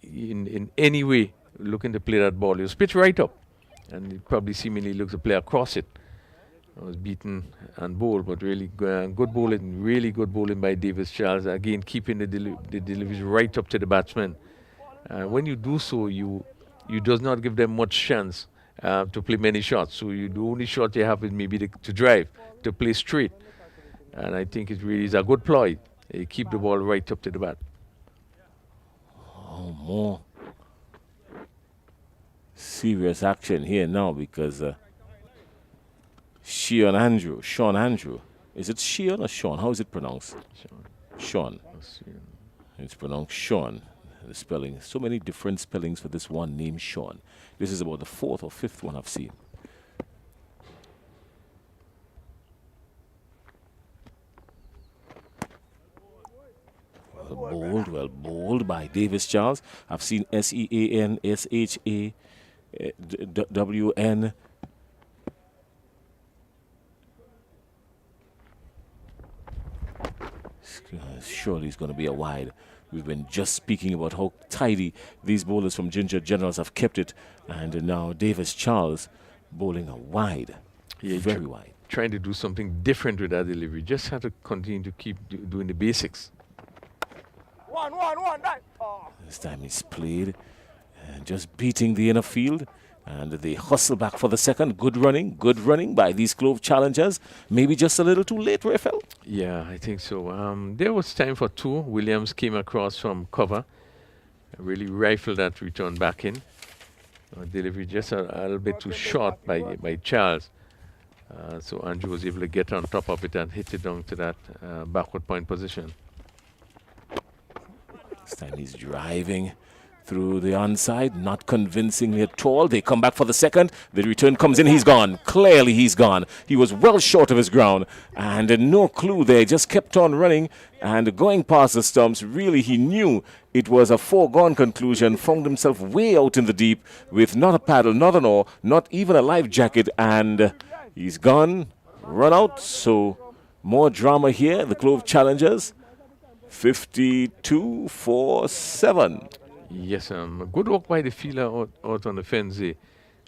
in any way looking to play that ball. He was pitched right up, and he probably seemingly looks to play across it. was beaten and bowled, but really good bowling, really good bowling by Davis Charles. Again, keeping the deliveries right up to the batsman. When you do so, you does not give them much chance to play many shots. So the only shot you have is maybe to drive, to play straight. And I think it really is a good ploy. You keep the ball right up to the bat. Oh, more serious action here now because Sean Andrew. Is it Sean or Sean? How is it pronounced? Sean. It's pronounced Sean. The spelling. So many different spellings for this one name, Sean. This is about the 4th or 5th one I've seen. Well bowled by Davis Charles. I've seen SEAN, SHAWN. Surely it's going to be a wide. We've been just speaking about how tidy these bowlers from Ginger Generals have kept it, and now Davis Charles bowling a wide, very wide. Trying to do something different with that delivery. Just have to continue to keep doing the basics. This time he's played, just beating the inner field, and they hustle back for the second. Good running by these Clove challengers. Maybe just a little too late, Raphael. Yeah, I think so. There was time for 2. Williams came across from cover, really rifled that return back in. Delivery just a little bit too short by Charles. So Andrew was able to get on top of it and hit it down to that backward point position. This time he's driving through the onside, not convincingly at all. They come back for the second. The return comes in. He's gone. Clearly he's gone. He was well short of his ground. And no clue there. Just kept on running and going past the stumps. Really, he knew it was a foregone conclusion. Found himself way out in the deep with not a paddle, not an oar, not even a life jacket. And he's gone. Run out. So more drama here. The Clove challengers. 52 for 7. Yes, good work by the fielder out on the fence there,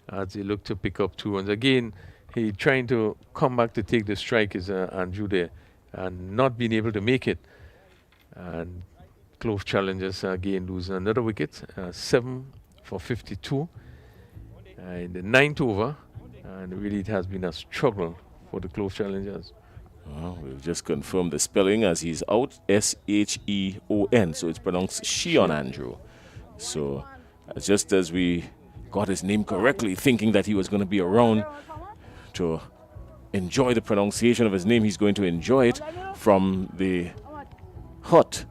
as he looked to pick up 2 runs. Again, he trying to come back to take the strike is Andrew there, and not being able to make it. And Clove challengers again lose another wicket, 7 for 52 in the 9th over, and really it has been a struggle for the Clove challengers. Well, we've just confirmed the spelling as he's out, SHEON, so it's pronounced Sean Andrew. So just as we got his name correctly, thinking that he was going to be around to enjoy the pronunciation of his name, he's going to enjoy it from the hut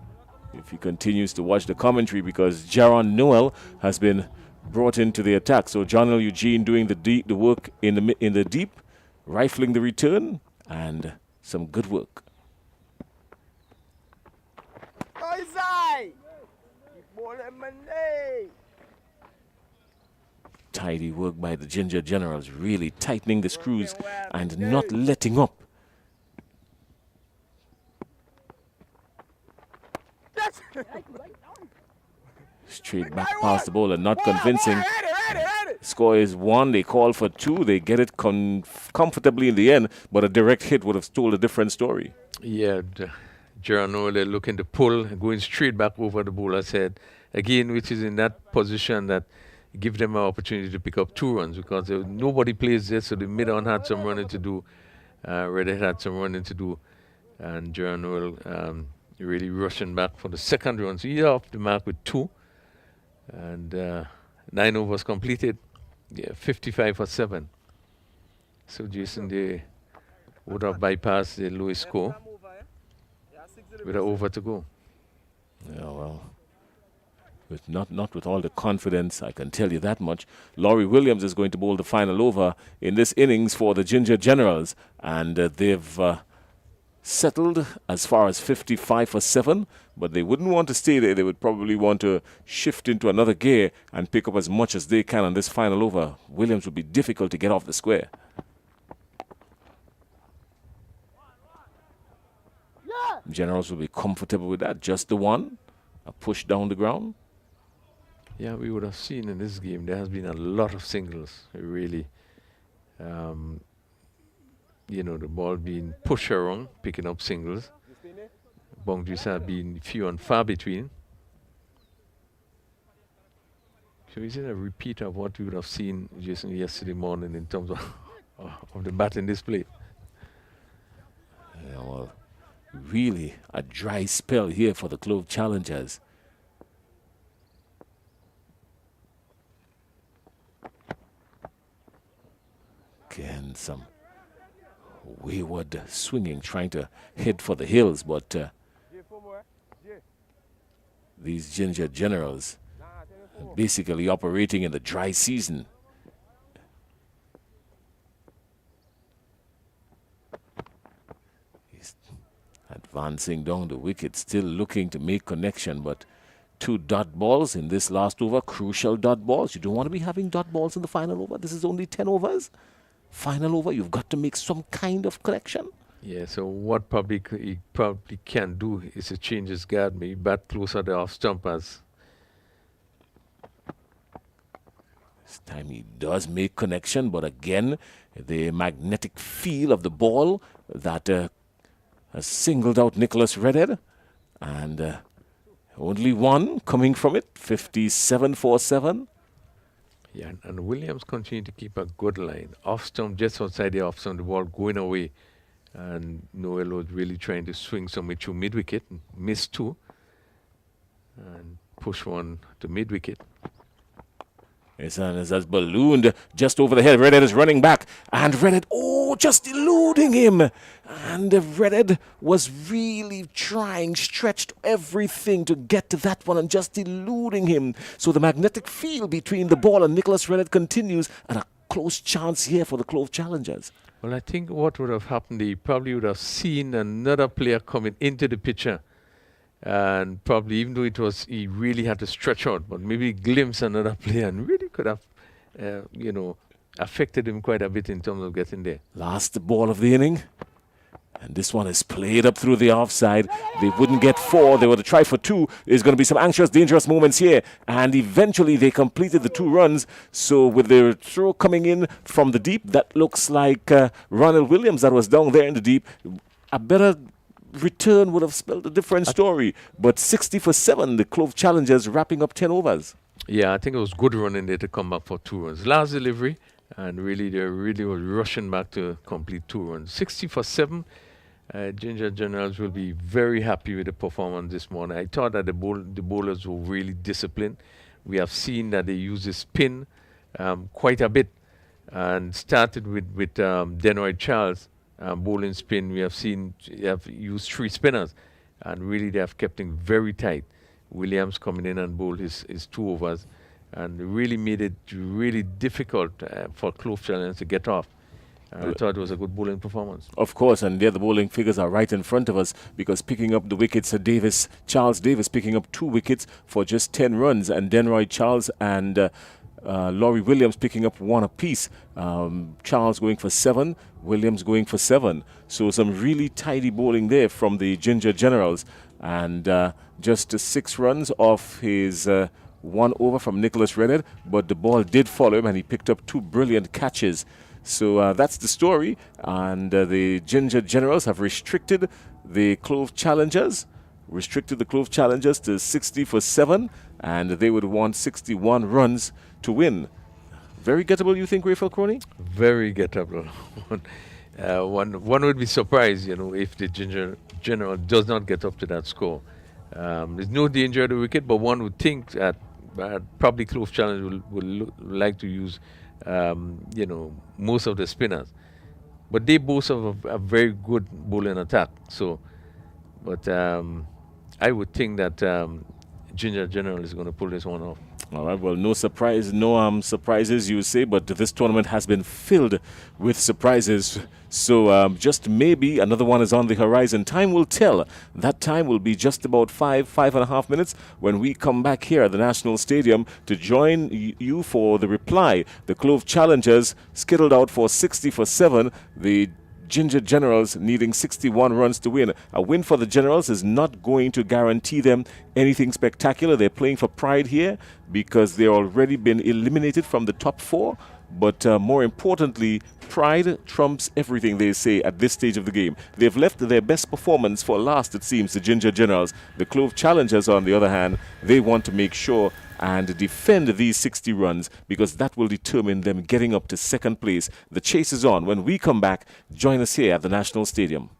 if he continues to watch the commentary, because Jaron Noel has been brought into the attack. So John L. Eugene doing the work in the deep, rifling the return, and some good work. Tidy work by the Ginger Generals, really tightening the screws and not letting up. Straight back past the bowler, not convincing. Score is 1, they call for 2, they get it comfortably in the end, but a direct hit would have told a different story. Yeah, Gerano, they're looking to pull, going straight back over the bowler's head. Again, which is in that position that give them an opportunity to pick up 2 runs, because nobody plays there, so the mid-on had some running to do. Redhead had some running to do, and Gerano really rushing back for the second run. So he's off the mark with 2, and 9 overs completed. Yeah, 55 for 7. So Jason, they would have bypassed the lowest score with an over to go. Yeah, well, with not with all the confidence, I can tell you that much. Laurie Williams is going to bowl the final over in this innings for the Ginger Generals, and they've settled as far as 55 for 7, but they wouldn't want to stay there. They would probably want to shift into another gear and pick up as much as they can on this final over. Williams would be difficult to get off the square. Generals will be comfortable with that. Just the one, a push down the ground. Yeah, we would have seen in this game there has been a lot of singles, really. the ball being pushed around, picking up singles. Boundaries have been few and far between. So is it a repeat of what we would have seen just yesterday morning in terms of the batting display? Yeah, well, really a dry spell here for the Clove challengers. Again, some wayward swinging, trying to head for the hills, but these Ginger Generals are basically operating in the dry season. He's advancing down the wicket, still looking to make connection, but 2 dot balls in this last over, crucial dot balls. You don't want to be having dot balls in the final over. This is only 10 overs. Final over, you've got to make some kind of connection. Yeah, so what he probably can do is to change his guard, maybe bat closer to the off stump as. This time he does make connection, but again, the magnetic feel of the ball that has singled out Nicholas Redhead, and only one coming from it, 57 for 7. Yeah, and Williams continued to keep a good line. Off stump, just outside the off stump, the ball going away. And Noel was really trying to swing some to mid wicket, missed 2, and push 1 to mid wicket. His son is ballooned just over the head. Redhead is running back, and Redhead, just eluding him. And Redhead was really trying, stretched everything to get to that one and just eluding him. So the magnetic field between the ball and Nicholas Redhead continues, and a close chance here for the Clove challengers. Well, I think what would have happened, he probably would have seen another player coming into the picture. And probably, even though he really had to stretch out, but maybe glimpse another player and really could have, affected him quite a bit in terms of getting there. Last ball of the inning. And this one is played up through the offside. They wouldn't get 4. They were to try for 2. There's going to be some anxious, dangerous moments here. And eventually they completed the 2 runs. So with their throw coming in from the deep, that looks like Ronald Williams that was down there in the deep. A better return would have spelled a different story. But 60 for 7, the Clove challengers wrapping up 10 overs. Yeah, I think it was good running there to come back for 2 runs. Last delivery, and really they really were rushing back to complete 2 runs. 60 for 7. Ginger Generals will be very happy with the performance this morning. I thought that the bowlers were really disciplined. We have seen that they use the spin quite a bit, and started with Denroy Charles bowling spin. We have seen they have used 3 spinners, and really they have kept him very tight. Williams coming in and bowled his 2 overs, and really made it really difficult for Clove challengers to get off. I thought it was a good bowling performance. Of course, and there the bowling figures are right in front of us, because picking up the wickets, Charles Davis picking up 2 wickets for just 10 runs, and Denroy Charles and Laurie Williams picking up 1 apiece. Charles going for 7, Williams going for 7. So some really tidy bowling there from the Ginger Generals, and just 6 runs off his 1 over from Nicholas Redhead, but the ball did follow him and he picked up 2 brilliant catches. So that's the story, and the Ginger Generals have restricted the Clove challengers to 60 for 7, and they would want 61 runs to win. Very gettable, you think, Raphael Crony? Very gettable. One would be surprised, if the Ginger General does not get up to that score. There's no danger of the wicket, but one would think that probably Clove challenge will like to use most of the spinners, but they both have a very good bowling attack. So, but I would think that Ginger General is going to pull this one off. All right, well, no surprises, you would say, but this tournament has been filled with surprises. So just maybe another one is on the horizon. Time will tell. That time will be just about 5.5 minutes when we come back here at the National Stadium to join you for the reply. The Clove challengers skittled out for 60 for 7. The Ginger Generals needing 61 runs to win. A win for the Generals is not going to guarantee them anything spectacular. They're playing for pride here because they've already been eliminated from the top 4. But more importantly, pride trumps everything, they say, at this stage of the game. They've left their best performance for last, it seems, the Ginger Generals. The Clove Challengers, on the other hand, they want to make sure and defend these 60 runs because that will determine them getting up to second place. The chase is on. When we come back, join us here at the National Stadium.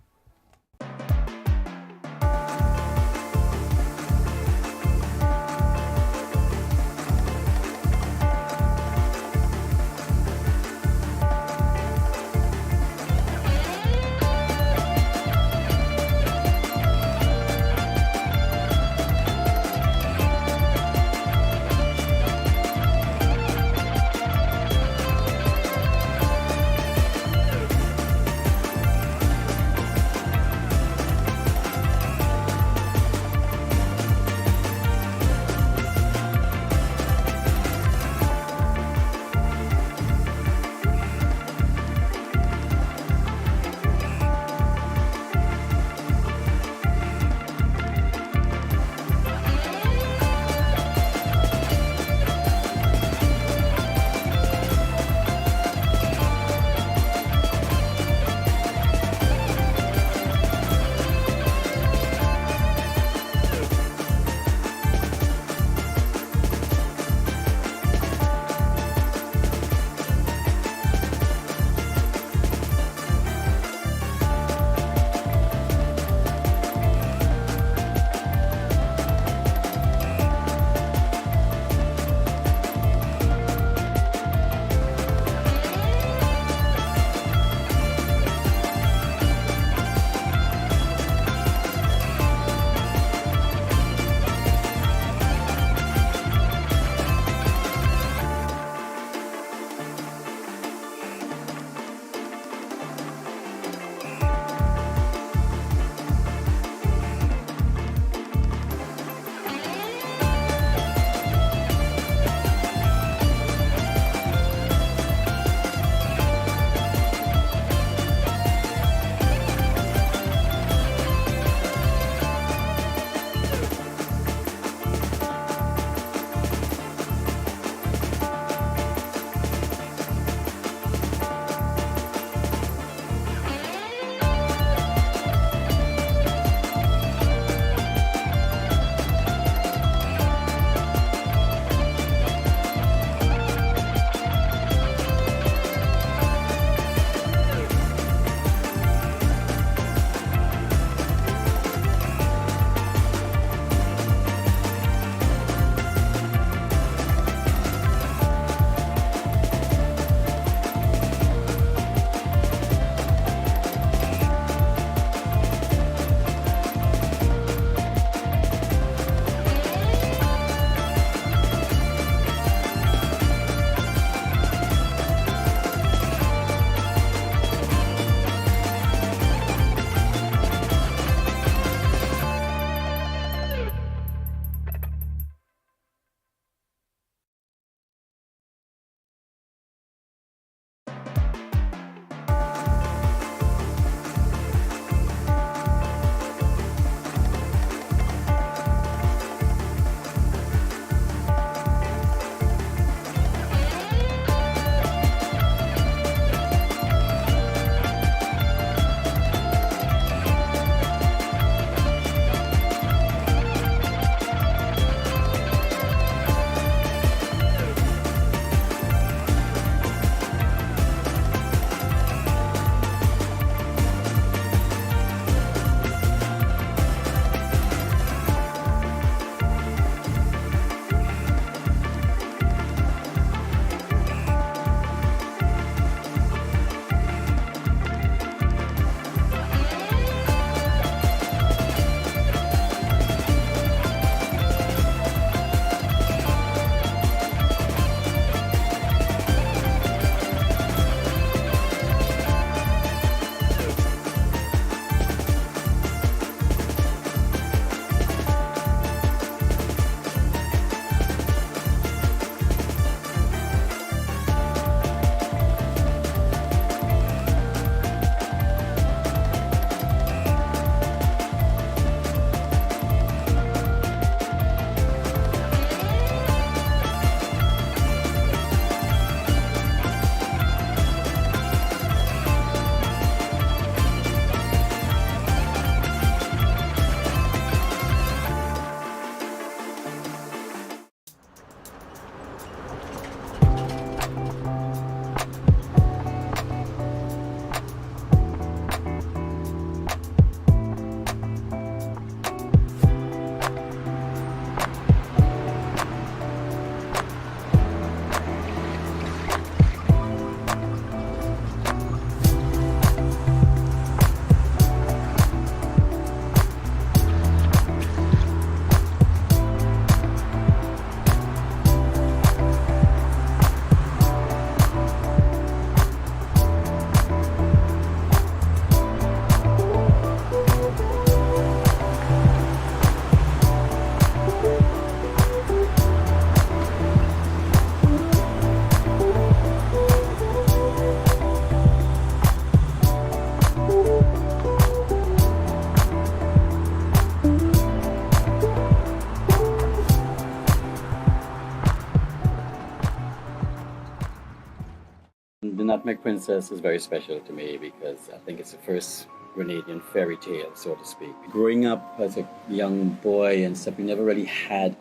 Nutmeg Princess is very special to me because I think it's the first Grenadian fairy tale, so to speak. Growing up as a young boy and stuff, we never really had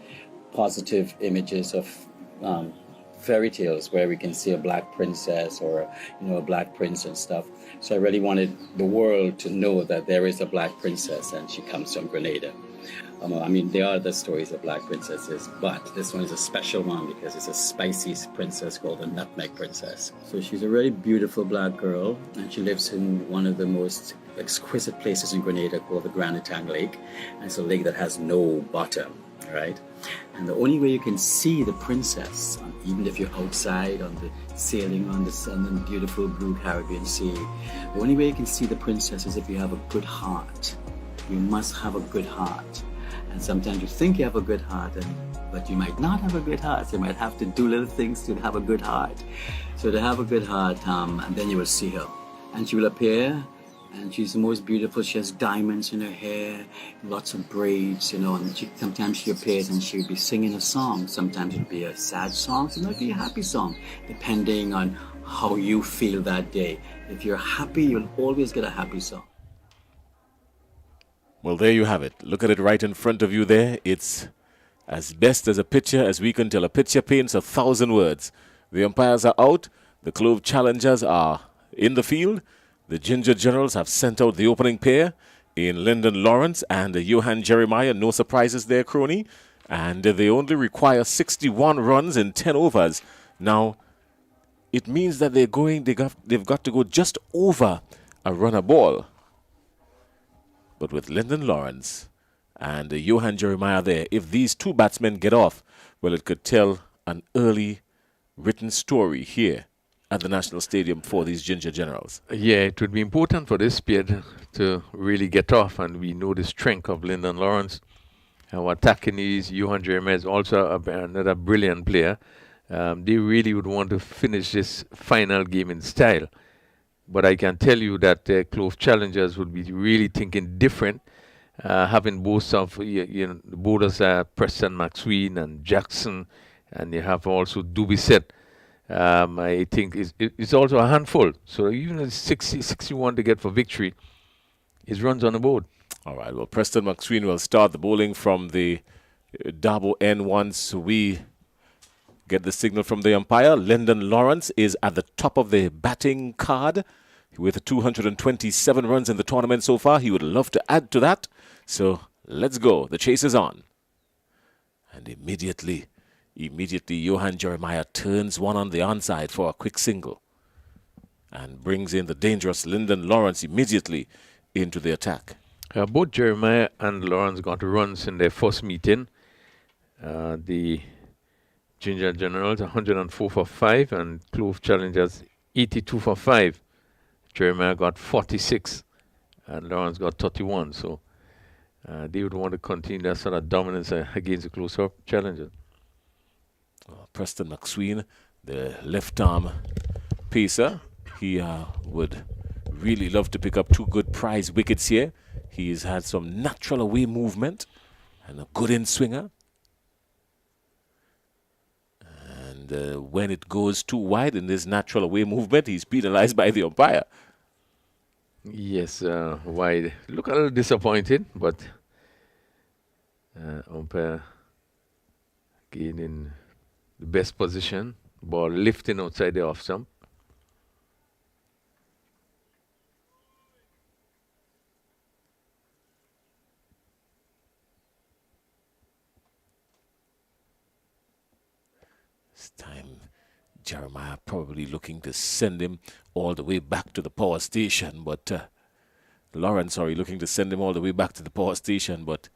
positive images of fairy tales where we can see a black princess or a black prince and stuff. So I really wanted the world to know that there is a black princess and she comes from Grenada. There are other stories of black princesses, but this one is a special one because it's a spicy princess called the Nutmeg Princess. So she's a really beautiful black girl, and she lives in one of the most exquisite places in Grenada called the Grand Etang Lake. And it's a lake that has no bottom, right? And the only way you can see the princess, even if you're outside sailing on the sun and beautiful blue Caribbean Sea, the only way you can see the princess is if you have a good heart. You must have a good heart. And sometimes you think you have a good heart, but you might not have a good heart. So you might have to do little things to have a good heart. So to have a good heart, and then you will see her. And she will appear, and she's the most beautiful. She has diamonds in her hair, lots of braids, and sometimes she appears and she'll be singing a song. Sometimes it'll be a sad song, sometimes it'll be a happy song, depending on how you feel that day. If you're happy, you'll always get a happy song. Well, there you have it. Look at it right in front of you there. It's as best as a picture as we can tell. A picture paints 1,000 words. The umpires are out. The Clove challengers are in the field. The Ginger Generals have sent out the opening pair in Lyndon Lawrence and Johan Jeremiah. No surprises there, crony. And they only require 61 runs in 10 overs. Now, it means that they've got to go just over a run a ball. But with Lyndon Lawrence and Johan Jeremiah there, if these two batsmen get off, well, it could tell an early written story here at the National Stadium for these Ginger Generals. Yeah, it would be important for this pair to really get off, and we know the strength of Lyndon Lawrence. Our attacking is Johan Jeremiah is also another brilliant player. They really would want to finish this final game in style. But I can tell you that the Clove challengers would be really thinking different, having both of the bowlers Preston McSween and Jackson, and you have also Dubiset. I think it's also a handful. So even at 61 to get for victory, his runs on the board. All right, well, Preston McSween will start the bowling from the Dabo end once we get the signal from the umpire. Lyndon Lawrence is at the top of the batting card with 227 runs in the tournament so far. He would love to add to that. So let's go. The chase is on. And immediately, Johan Jeremiah turns one on the onside for a quick single and brings in the dangerous Lyndon Lawrence immediately into the attack. Both Jeremiah and Lawrence got runs in their first meeting. The Ginger Generals 104 for 5 and Clove Challengers 82 for 5. Jeremiah got 46 and Lawrence got 31. So they would want to continue that sort of dominance against the Clove Challengers. Preston McSween, the left arm pacer, he would really love to pick up 2 good prize wickets here. He's had some natural away movement and a good in-swinger. When it goes too wide in this natural away movement, he's penalized by the umpire. Yes, wide. Look a little disappointed, but umpire again in the best position. Ball lifting outside the off stump. This time, Jeremiah probably looking to send him all the way back to the power station, but Lawrence, looking to send him all the way back to the power station, but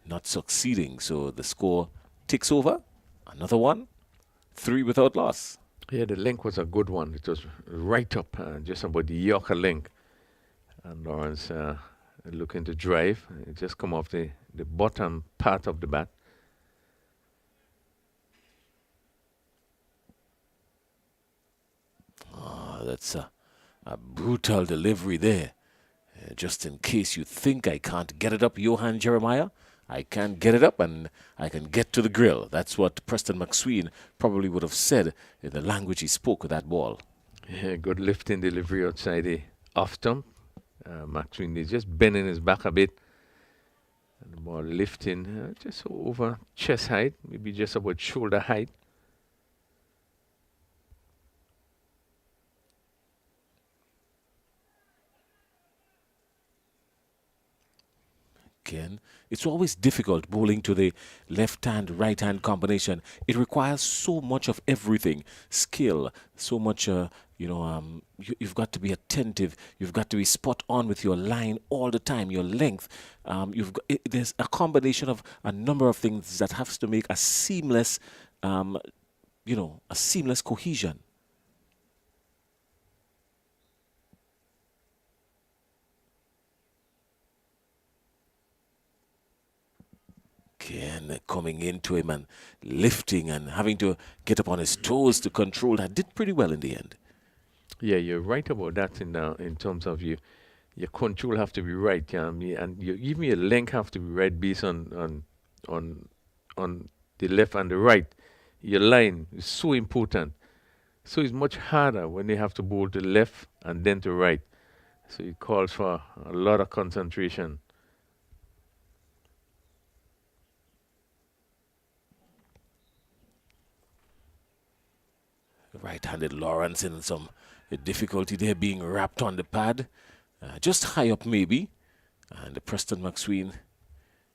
not succeeding. So the score ticks over. Another one, 3 without loss. Yeah, the link was a good one. It was right up, just about the Yorker link. And Lawrence looking to drive. It just come off the bottom part of the bat. That's a brutal delivery there. Just in case you think I can't get it up, Johan Jeremiah, I can get it up and I can get to the grill. That's what Preston McSween probably would have said in the language he spoke with that ball. Yeah, good lifting delivery outside the off stump. McSween is just bending his back a bit. And the ball lifting just over chest height, maybe just about shoulder height. Again, it's always difficult bowling to the left-hand, right-hand combination. It requires so much of everything, skill, so much, you've got to be attentive. You've got to be spot on with your line all the time, your length. There's a combination of a number of things that has to make a seamless, a seamless cohesion. Again, coming into him and lifting and having to get up on his toes to control that. Did pretty well in the end. Yeah, you're right about that in terms of your control have to be right, and even your length have to be right based on the left and the right. Your line is so important. So it's much harder when you have to bowl to left and then to right. So it calls for a lot of concentration. Right-handed Lawrence in some difficulty there, being wrapped on the pad. Just high up maybe. And Preston McSween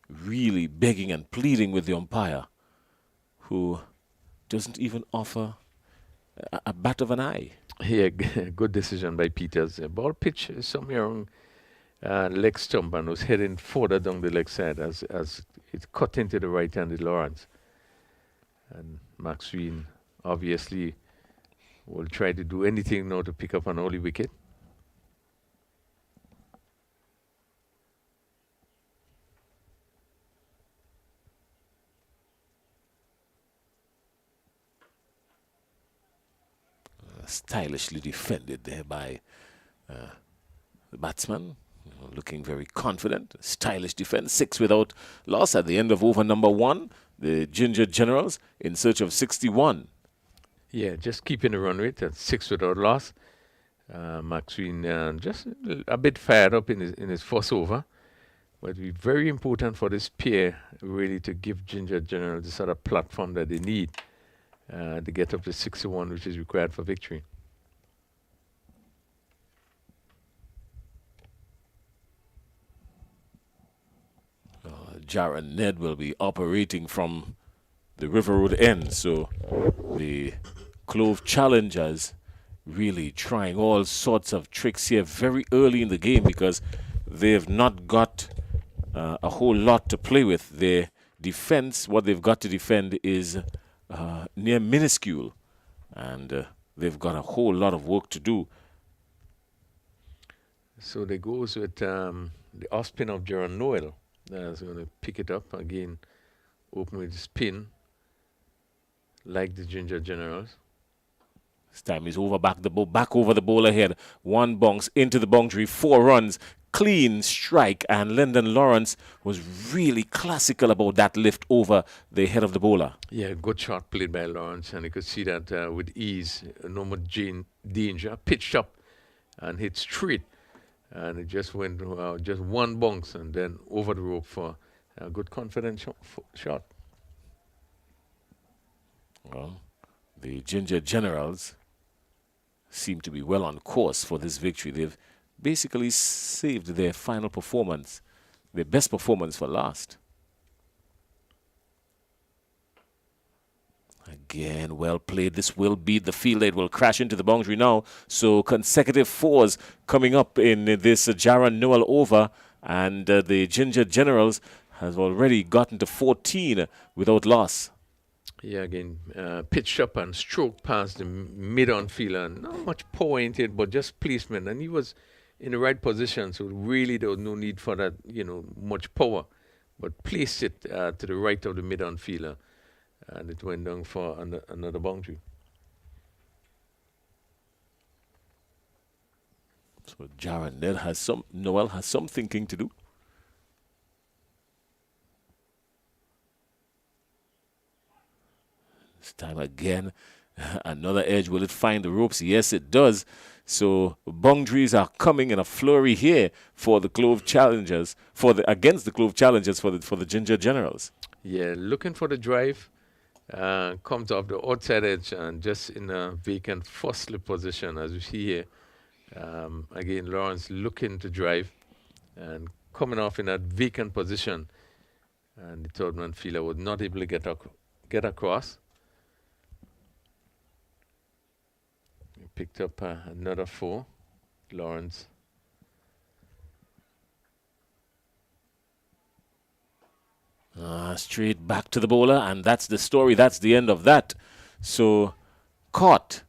really begging and pleading with the umpire, who doesn't even offer a bat of an eye. Yeah, good decision by Peters. Ball pitch somewhere on leg stump and was heading further down the leg side as it cut into the right-handed Lawrence. And McSween obviously will try to do anything now to pick up an early wicket. Stylishly defended there by the batsman, looking very confident. Stylish defense, 6 without loss at the end of over number 1. The Ginger Generals in search of 61. Yeah, just keeping the run rate at 6 without loss. McSween just a bit fired up in his first over. But it'll be very important for this pair really to give Ginger General the sort of platform that they need to get up to 61, which is required for victory. Jaron Ned will be operating from the River Road end, so the Clove challengers really trying all sorts of tricks here very early in the game because they have not got a whole lot to play with. Their defense, what they've got to defend is near minuscule, and they've got a whole lot of work to do. So they goes with the off spin of Jaron Noel. That's going to pick it up again, open with spin, like the Ginger Generals. This time is over back over the bowler head. 1 bounce into the boundary, 4 runs, clean strike, and Lyndon Lawrence was really classical about that lift over the head of the bowler. Yeah, good shot played by Lawrence, and you could see that with ease, no much danger, pitched up and hit straight. And it just went just 1 bounce and then over the rope for a good confident shot. Well, the Ginger Generals seem to be well on course for this victory. They've basically saved their final performance, their best performance for last. Again, well played. This will beat the field. It will crash into the boundary now. So consecutive 4s coming up in this Jaron Noel over. And the Ginger Generals has already gotten to 14 without loss. Yeah, again, pitched up and stroked past the mid-on fielder. Not much power into it, but just placement. And he was in the right position, so really there was no need for that, much power. But placed it to the right of the mid-on fielder. And it went down for another boundary. So Jaron Noel has some thinking to do. This time again, another edge. Will it find the ropes? Yes, it does. So boundaries are coming in a flurry here for the Clove challengers, against the Clove challengers for the Ginger Generals. Yeah, looking for the drive. Comes off the outside edge and just in a vacant first slip position, as we see here. Again, Lawrence looking to drive and coming off in that vacant position. And the third man fielder was not able to get across. He picked up another 4. Lawrence. Straight back to the bowler, and that's the story. That's the end of that. So, caught.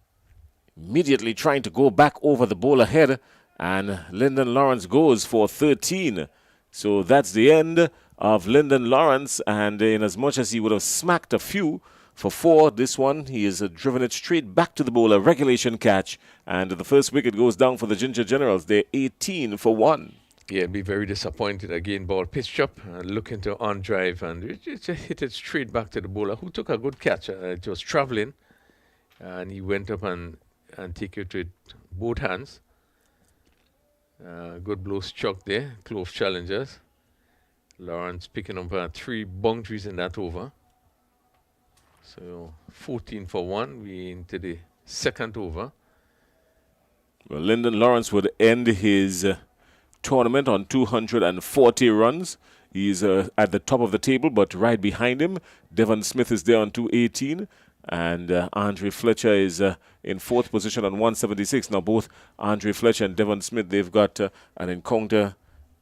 Immediately trying to go back over the bowler head, and Lyndon Lawrence goes for 13. So that's the end of Lyndon Lawrence, and in as much as he would have smacked a few for 4, this one, he has driven it straight back to the bowler, regulation catch, and the first wicket goes down for the Ginger Generals. They're 18 for 1. Yeah, be very disappointed. Again, ball pitched up, looking to on drive, and it just hit it straight back to the bowler, who took a good catch. It was traveling, and he went up and take it with both hands. Good blow struck there, Clove challengers. Lawrence picking up 3 boundaries in that over. So 14 for 1. We into the second over. Well, Lyndon Lawrence would end his tournament on 240 runs. He's at the top of the table, but right behind him, Devon Smith is there on 218. And Andre Fletcher is in 4th position on 176. Now, both Andre Fletcher and Devon Smith, they've got an encounter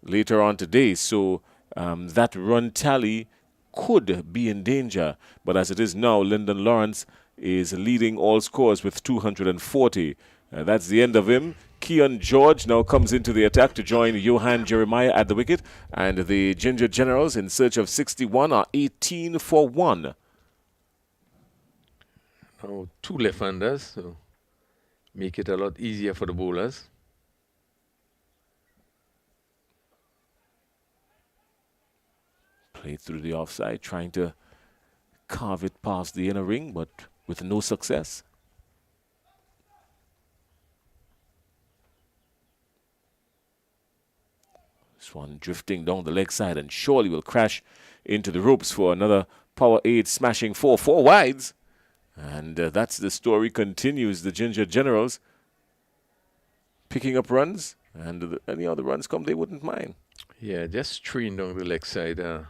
later on today. So that run tally could be in danger. But as it is now, Lyndon Lawrence is leading all scores with 240. That's the end of him. Keon George now comes into the attack to join Johan Jeremiah at the wicket. And the Ginger Generals, in search of 61, are 18 for 1. Now 2 left-handers, so make it a lot easier for the bowlers. Played through the offside, trying to carve it past the inner ring, but with no success. This one drifting down the leg side and surely will crash into the ropes for another power 8 smashing 4 wides. And that's the story continues. The Ginger Generals picking up runs, and any other runs come, they wouldn't mind. Yeah, just 3 down the leg side. The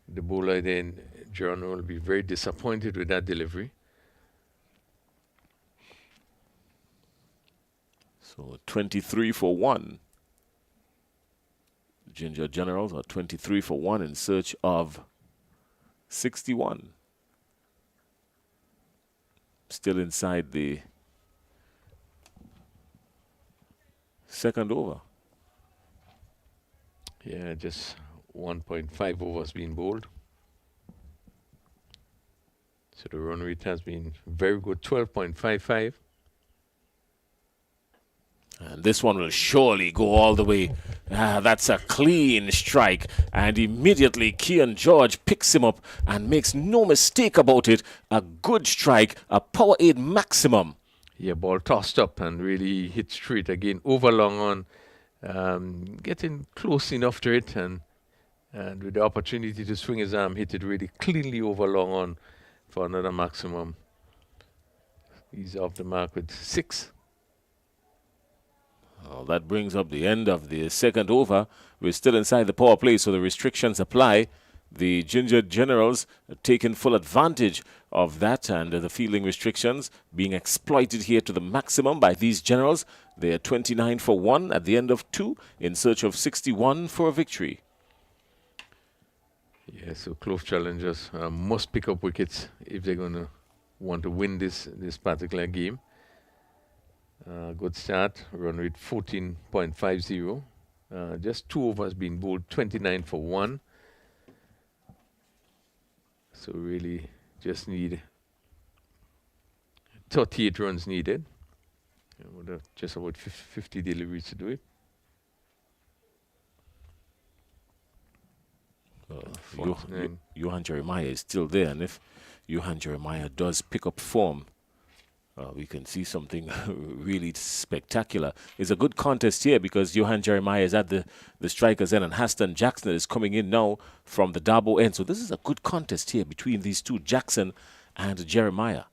bowler then, John, will be very disappointed with that delivery. So 23 for 1. The Ginger Generals are 23 for 1 in search of 61. Still inside the second over. Yeah, just 1.5 overs being bowled. So the run rate has been very good, 12.55. And this one will surely go all the way. That's a clean strike. And immediately Keon George picks him up and makes no mistake about it. A good strike, a power 8 maximum. Yeah, ball tossed up and really hit straight again, over long on, getting close enough to it, and with the opportunity to swing his arm, hit it really cleanly over long on for another maximum. He's off the mark with 6. Well, that brings up the end of the second over. We're still inside the power play, so the restrictions apply. The Ginger Generals taking full advantage of that, and the fielding restrictions being exploited here to the maximum by these Generals. They are 29 for 1 at the end of 2 in search of 61 for a victory. Yeah, so Clove challengers must pick up wickets if they're going to want to win this particular game. Good start, run rate 14.50. Just 2 overs being bowled, 29 for 1. So really just need 38 runs needed. With just about 50 deliveries to do it. Johan Jeremiah is still there, and if Johan Jeremiah does pick up form, we can see something really spectacular. It's a good contest here because Johan Jeremiah is at the strikers end and Haston Jackson is coming in now from the Dabo end. So this is a good contest here between these two, Jackson and Jeremiah.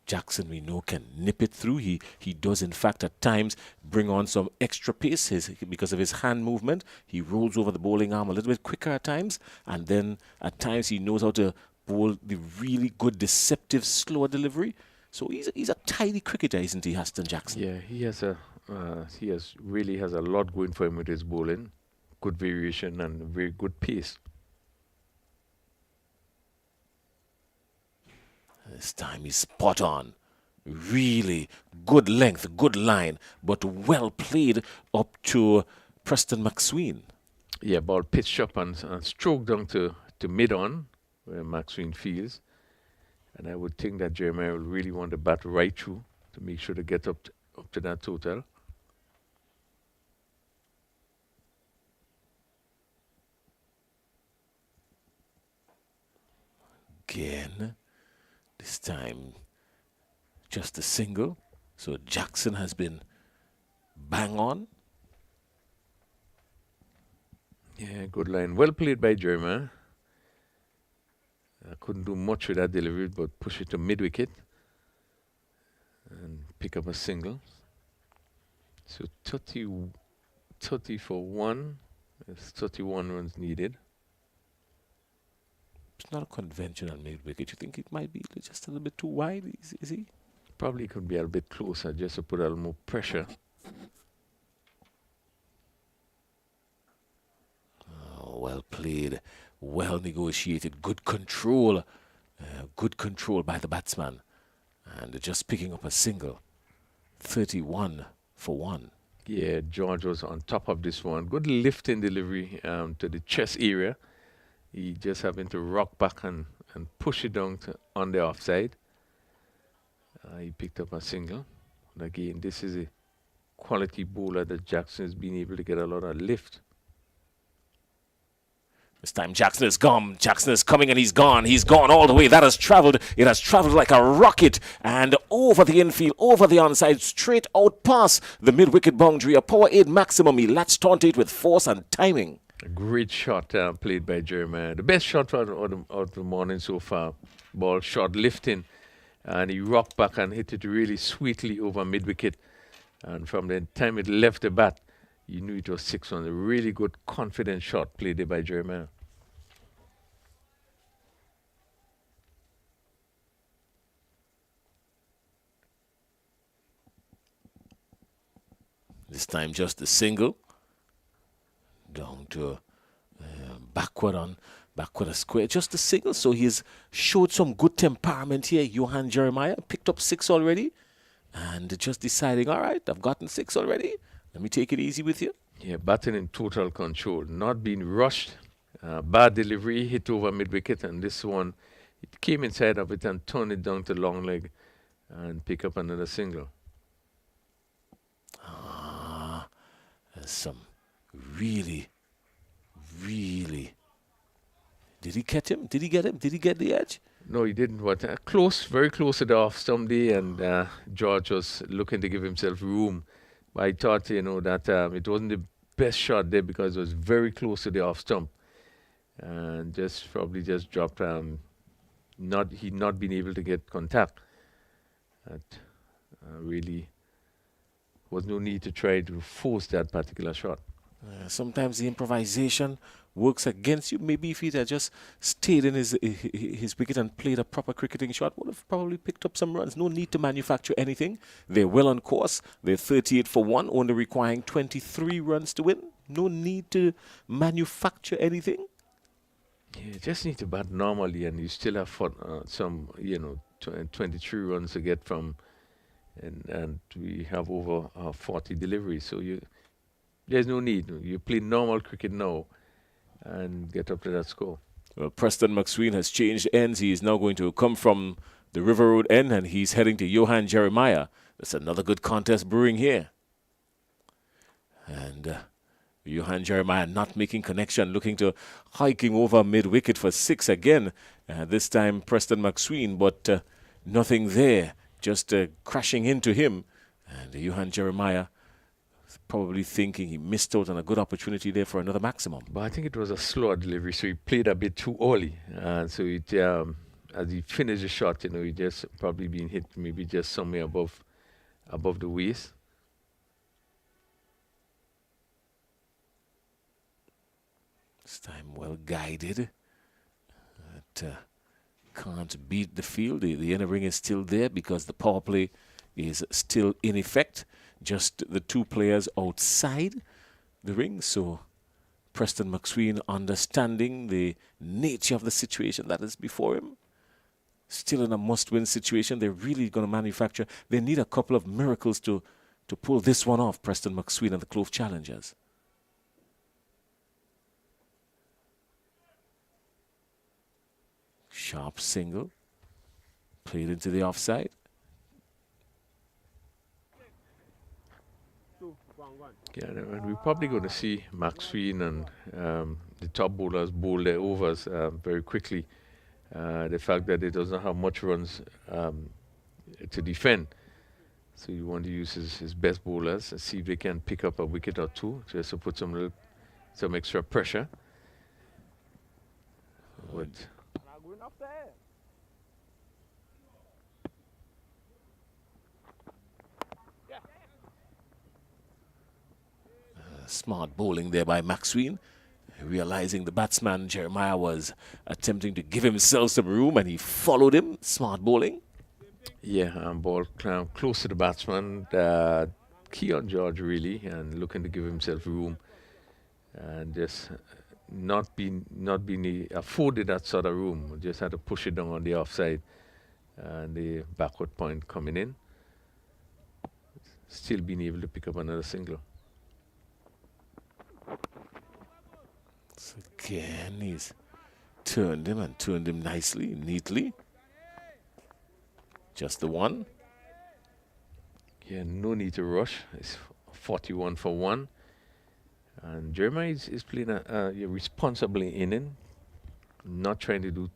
Jackson, we know, can nip it through. He does, in fact, at times bring on some extra pace because of his hand movement. He rolls over the bowling arm a little bit quicker at times, and then at times he knows how to bowl the really good, deceptive, slower delivery. So he's a tidy cricketer, isn't he, Haston Jackson? Yeah, he really has a lot going for him with his bowling. Good variation and very good pace. This time he's spot on. Really good length, good line, but well played up to Preston McSween. Yeah, ball pitched up and stroked down to mid-on, where McSween fields. And I would think that Jeremiah will really want to bat right through to make sure to get up to that total. Again. This time, just a single. So Jackson has been bang on. Yeah, good line. Well played by Jeremiah. I couldn't do much with that delivery, but push it to mid-wicket and pick up a single. So 30 for 1. There's 31 runs needed. It's not a conventional mid-wicket. You think it might be just a little bit too wide, is he? Probably could be a little bit closer just to put a little more pressure. Oh, well played, well negotiated, good control by the batsman. And just picking up a single. 31 for 1. Yeah, George was on top of this one. Good lifting delivery to the chest area. He just having to rock back and push it down on the offside. He picked up a single. And again, this is a quality bowler that Jackson has been able to get a lot of lift. This time Jackson is gone. Jackson is coming and he's gone. He's gone all the way. That has travelled. It has travelled like a rocket and over the infield, over the onside, straight out past the mid-wicket boundary. A power 8 maximum. He latched onto it with force and timing. A great shot played by Jeremiah. The best shot of the morning so far. Ball shot lifting. And he rocked back and hit it really sweetly over mid-wicket. And from the time it left the bat, you knew it was 6 on a really good, confident shot played there by Jeremiah. This time just a single. Down to backward a square. Just a single. So he's showed some good temperament here. Johan Jeremiah picked up 6 already. And just deciding, all right, I've gotten 6 already. Let me take it easy with you. Yeah, batting in total control, not being rushed. Bad delivery, hit over mid-wicket, and this one, it came inside of it and turned it down to long leg and pick up another single. Some really. Did he catch him? Did he get him? Did he get the edge? No, he didn't. But close, very close to the off stump day, and George was looking to give himself room. But I thought, that it wasn't the best shot there because it was very close to the off stump, and probably just dropped. He not been able to get contact. That really was no need to try to force that particular shot. Sometimes the improvisation works against you. Maybe if he had just stayed in his wicket and played a proper cricketing shot, would have probably picked up some runs. No need to manufacture anything. They're well on course. They're 38 for 1, only requiring 23 runs to win. No need to manufacture anything. Yeah, you just need to bat normally, and you still have 23 runs to get from, and we have over 40 deliveries. So there's no need. You play normal cricket now and get up to that score. Well, Preston McSween has changed ends. He is now going to come from the River Road end, and he's heading to Johan Jeremiah. That's another good contest brewing here. And Johan Jeremiah not making connection, looking to hiking over mid-wicket for 6 again. This time Preston McSween, but nothing there, just crashing into him. And Johan Jeremiah probably thinking he missed out on a good opportunity there for another maximum. But I think it was a slower delivery, so he played a bit too early. So it, as he finished the shot, he just probably been hit maybe just somewhere above the waist. This time well guided. Can't beat the field. The inner ring is still there because the power play is still in effect. Just the 2 players outside the ring. So Preston McSween, understanding the nature of the situation that is before him, still in a must-win situation. They're really going to manufacture. They need a couple of miracles to pull this one off, Preston McSween and the Clove Challengers. Sharp single. Played into the offside. Yeah, and we're probably going to see McSween and the top bowlers bowl their overs very quickly. The fact that it doesn't have much runs to defend. So you want to use his best bowlers and see if they can pick up a wicket or 2 just to put some extra pressure. But smart bowling there by McSween, realizing the batsman Jeremiah was attempting to give himself some room, and he followed him. Smart bowling. Yeah, ball close to the batsman, key on George really, and looking to give himself room, and just not being afforded that sort of room. Just had to push it down on the offside, and the backward point coming in. Still being able to pick up another single. So again, he's turned him nicely, neatly. Just the one. Yeah, no need to rush. It's 41 for 1. And Jeremiah is playing a responsible inning, not trying to do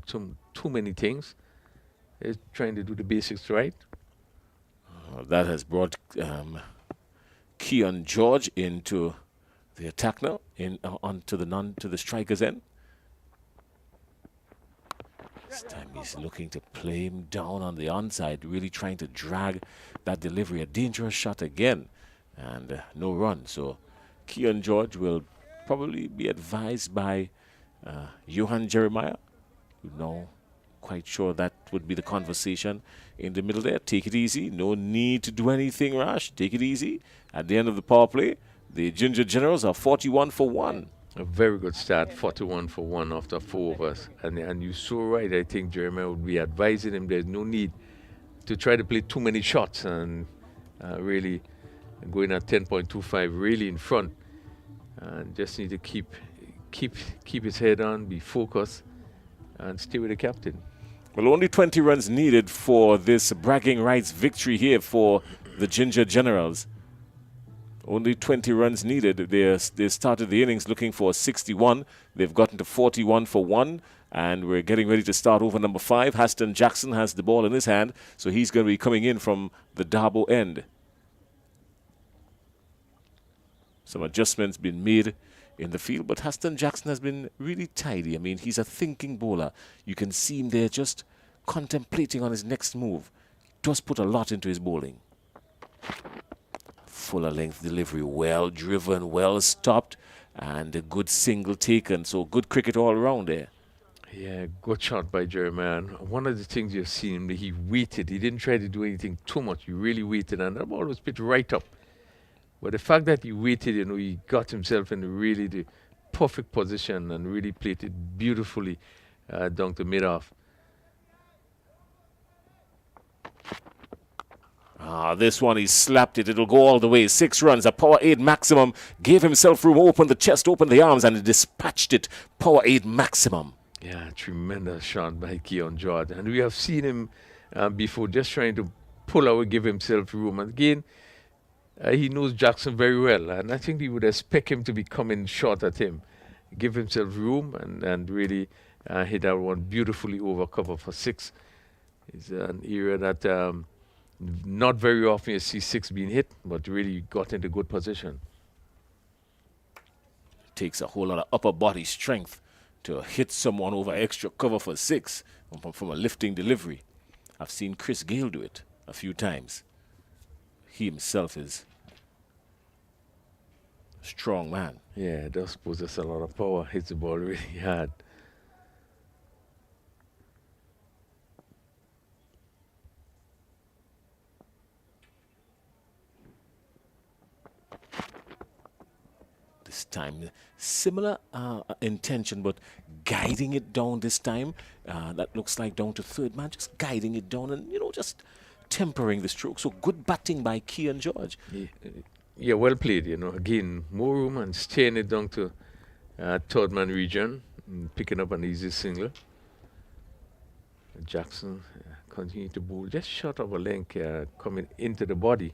too many things. He's trying to do the basics right. That has brought Keon George into the attack now, onto the striker's end. This time he's looking to play him down on the onside, really trying to drag that delivery. A dangerous shot again, and no run. So Keon George will probably be advised by Johan Jeremiah. No, quite sure that would be the conversation in the middle there. Take it easy. No need to do anything rash. Take it easy. At the end of the power play, the Ginger Generals are 41 for 1. A very good start, 41 for 1 after 4 overs. And you're so right. I think Jeremiah would be advising him there's no need to try to play too many shots and really going at 10.25 really in front. And just need to keep his head on, be focused, and stay with the captain. Well, only 20 runs needed for this bragging rights victory here for the Ginger Generals. Only 20 runs needed. They started the innings looking for 61. They've gotten to 41 for 1. And we're getting ready to start over number 5. Haston Jackson has the ball in his hand. So he's going to be coming in from the Darbo end. Some adjustments been made in the field. But Haston Jackson has been really tidy. I mean, he's a thinking bowler. You can see him there just contemplating on his next move. Does put a lot into his bowling. Fuller length delivery, well driven, well stopped, and a good single taken. So good cricket all around there. Yeah, good shot by Jeremiah. And one of the things you've seen, he waited. He didn't try to do anything too much. He really waited, and that ball was pitched right up. But the fact that he waited, he got himself in really the perfect position and really played it beautifully down to mid-off. This one, he slapped it. It'll go all the way. 6 runs, a power 8 maximum. Gave himself room, opened the chest, opened the arms, and dispatched it. Power 8 maximum. Yeah, tremendous shot by Keon George. And we have seen him before just trying to pull out, give himself room. And again, He knows Jackson very well, and I think he would expect him to be coming short at him, give himself room, and really hit that one beautifully over cover for 6. It's an area that not very often you see 6 being hit, but really got into good position. Takes a whole lot of upper body strength to hit someone over extra cover for 6 from a lifting delivery. I've seen Chris Gale do it a few times. He himself is a strong man. Yeah, it does possess a lot of power. Hits the ball really hard. This time, similar intention, but guiding it down this time. That looks like down to third man, just guiding it down and, just tempering the stroke. So good batting by Keon George. Yeah, well played, Again, more room and staying it down to third man region, and picking up an easy single. Jackson continue to bowl just short of a length, coming into the body.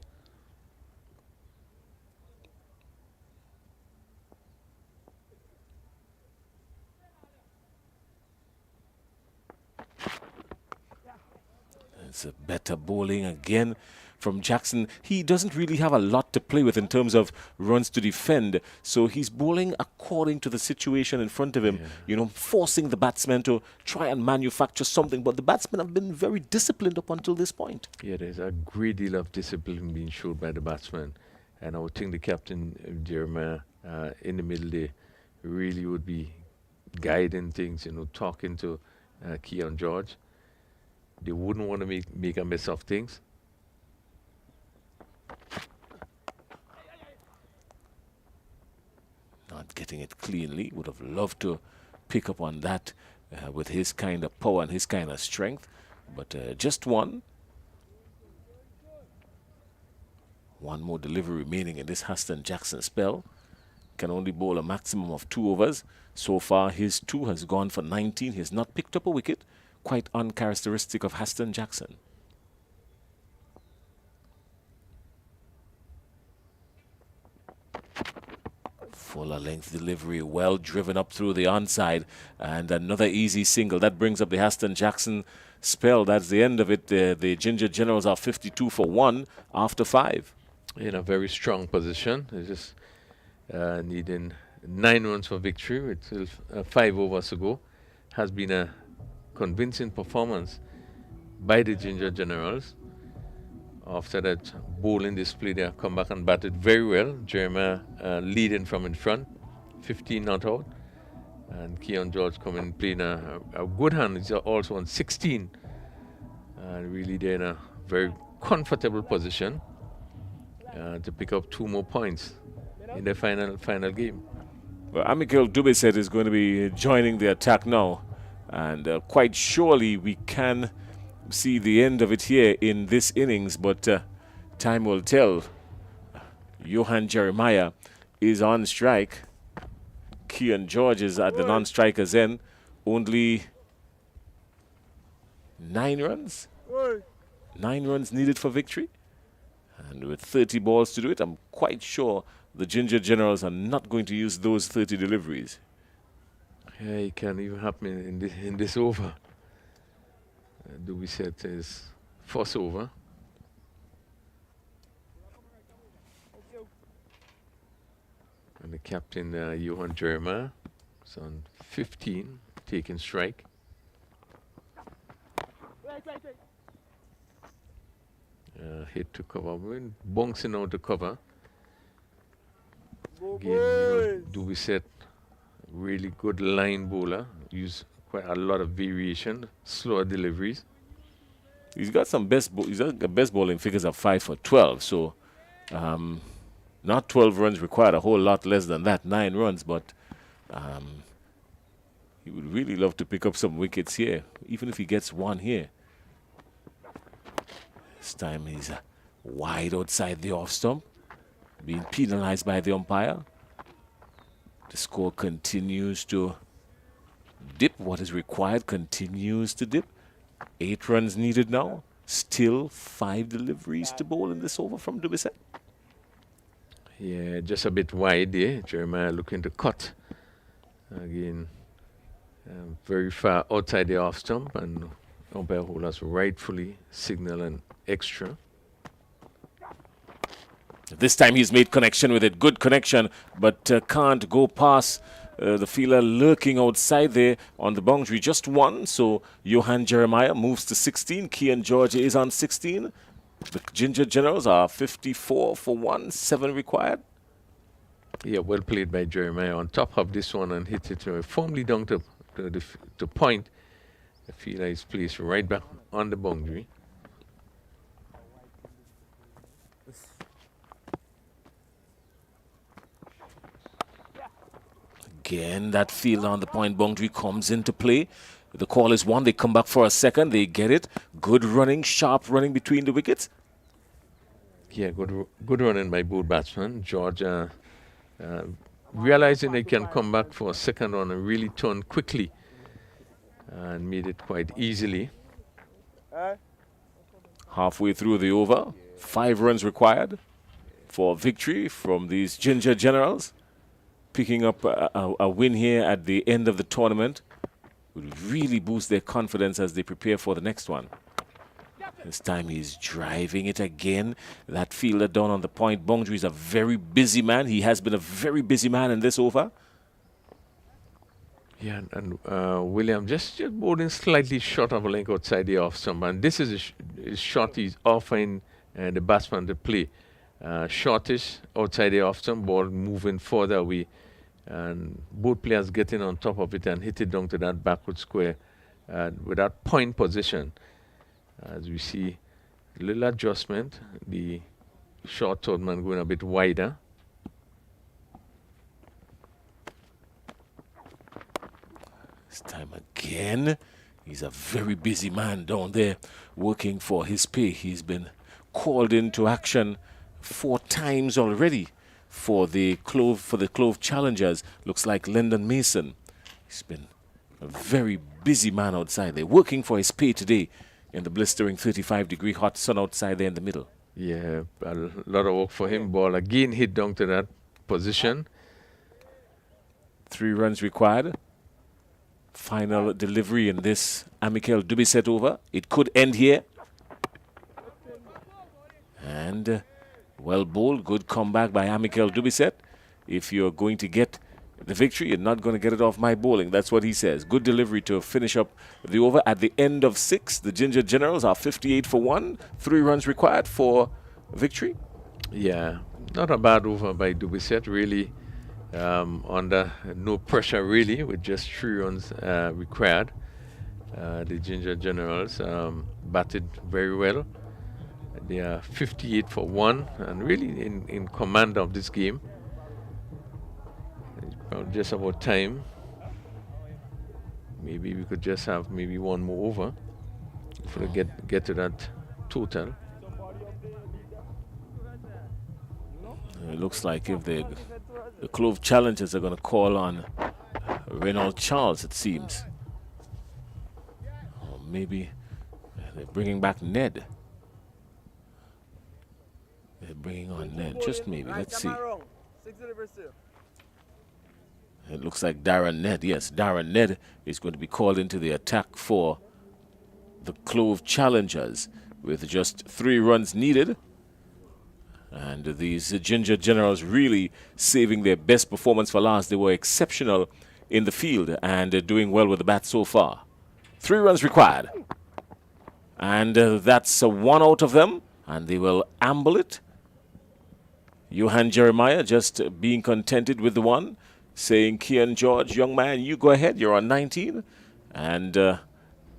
It's a better bowling again from Jackson. He doesn't really have a lot to play with in terms of runs to defend, so he's bowling according to the situation in front of him, forcing the batsman to try and manufacture something, but the batsmen have been very disciplined up until this point. Yeah, there's a great deal of discipline being showed by the batsman, and I would think the captain, Jeremiah, in the middle there, really would be guiding things, talking to Keon George. They wouldn't want to make a mess of things. Not getting it cleanly. Would have loved to pick up on that with his kind of power and his kind of strength. But just one. One more delivery remaining in this Haston Jackson spell. Can only bowl a maximum of 2 overs. So far, his 2 has gone for 19. He has not picked up a wicket. Quite uncharacteristic of Haston Jackson. Fuller length delivery, well driven up through the onside, and another easy single. That brings up the Haston Jackson spell. That's the end of it. The Ginger Generals are 52 for 1 after 5. In a very strong position. They're just needing 9 runs for victory with 5 overs to go. Has been a convincing performance by the Ginger Generals. After that bowling display, they have come back and batted very well. Jeremiah leading from in front, 15 not out. And Keon George coming playing a good hand. He's also on 16. Really they're in a very comfortable position to pick up 2 more points in the final game. Well, Amikel Dube said is going to be joining the attack now. And quite surely we can see the end of it here in this innings, but time will tell. Johan Jeremiah is on strike. Keon George is at the non-striker's end. Only 9 runs. 9 runs needed for victory. And with 30 balls to do it, I'm quite sure the Ginger Generals are not going to use those 30 deliveries. Yeah, it can even happen in this over. We said is first over. And the captain, Johan Jeremiah, is on 15, taking strike. Hit to cover, bouncing out the cover. Again, we said really good line bowler, use quite a lot of variation, slower deliveries. He's got some best bowling figures of 5 for 12, so not 12 runs required, a whole lot less than that, 9 runs, but he would really love to pick up some wickets here, even if he gets 1 here. This time he's wide outside the off stump, being penalized by the umpire. The score continues to dip. What is required continues to dip. 8 runs needed now. Still 5 deliveries to bowl in this over from Dubiset. Yeah, just a bit wide there. Jeremiah looking to cut. Again, very far outside the off stump, and umpire holders rightfully signal an extra. This time he's made connection with it. Good connection, but can't go past the fielder lurking outside there on the boundary. Just one, so Johan Jeremiah moves to 16. Kian George is on 16. The Ginger Generals are 54 for 1, 7 required. Yeah, well played by Jeremiah on top of this one and hit it firmly down to point. The fielder is placed right back on the boundary. Again, that fielder on the point boundary comes into play. The call is one. They come back for a second. They get it. Good running, sharp running between the wickets. Yeah, good running by both batsmen. George realizing they can come back for a second run and really turn quickly and made it quite easily. Halfway through the over, 5 runs required for victory from these Ginger Generals. Picking up a win here at the end of the tournament would really boost their confidence as they prepare for the next one. This time he's driving it again. That fielder down on the point boundary is a very busy man. He has been a very busy man in this over. Yeah, and William just boarding slightly short of a length outside the off stump. And this is a shot he's offering the batsman to play. Shortish outside the off stump, ball moving further away. And both players getting on top of it and hit it down to that backward square with that point position. As we see, a little adjustment, the short third man going a bit wider. This time again, he's a very busy man down there working for his pay. He's been called into action 4 times already for the Clove challengers. Looks like Lyndon Mason. He's been a very busy man outside there, working for his pay today in the blistering 35-degree hot sun outside there in the middle. Yeah, a lot of work for him. Ball again hit down to that position. 3 runs required. Final delivery in this Amicale Dubisset over. It could end here. And well bowled. Good comeback by Amicale Dubisset. If you're going to get the victory, you're not going to get it off my bowling. That's what he says. Good delivery to finish up the over. At the end of 6, the Ginger Generals are 58 for 1. 3 runs required for victory. Yeah, not a bad over by Dubisset, really. Under no pressure, really, with just 3 runs required. The Ginger Generals batted very well. They are 58 for 1 and really in command of this game. Just about time. Maybe we could just have maybe 1 more over if we get to that total. It looks like if the Clove challengers are going to call on Reynald Charles, it seems. Or maybe they're bringing back Ned. They're bringing on Ned, just maybe. Let's see. It looks like Darren Ned. Yes, Darren Ned is going to be called into the attack for the Clove challengers with just 3 runs needed. And these Ginger Generals really saving their best performance for last. They were exceptional in the field and doing well with the bat so far. 3 runs required. And that's 1 out of them. And they will amble it. Johan Jeremiah just being contented with the 1. Saying, Kian George, young man, you go ahead. You're on 19. And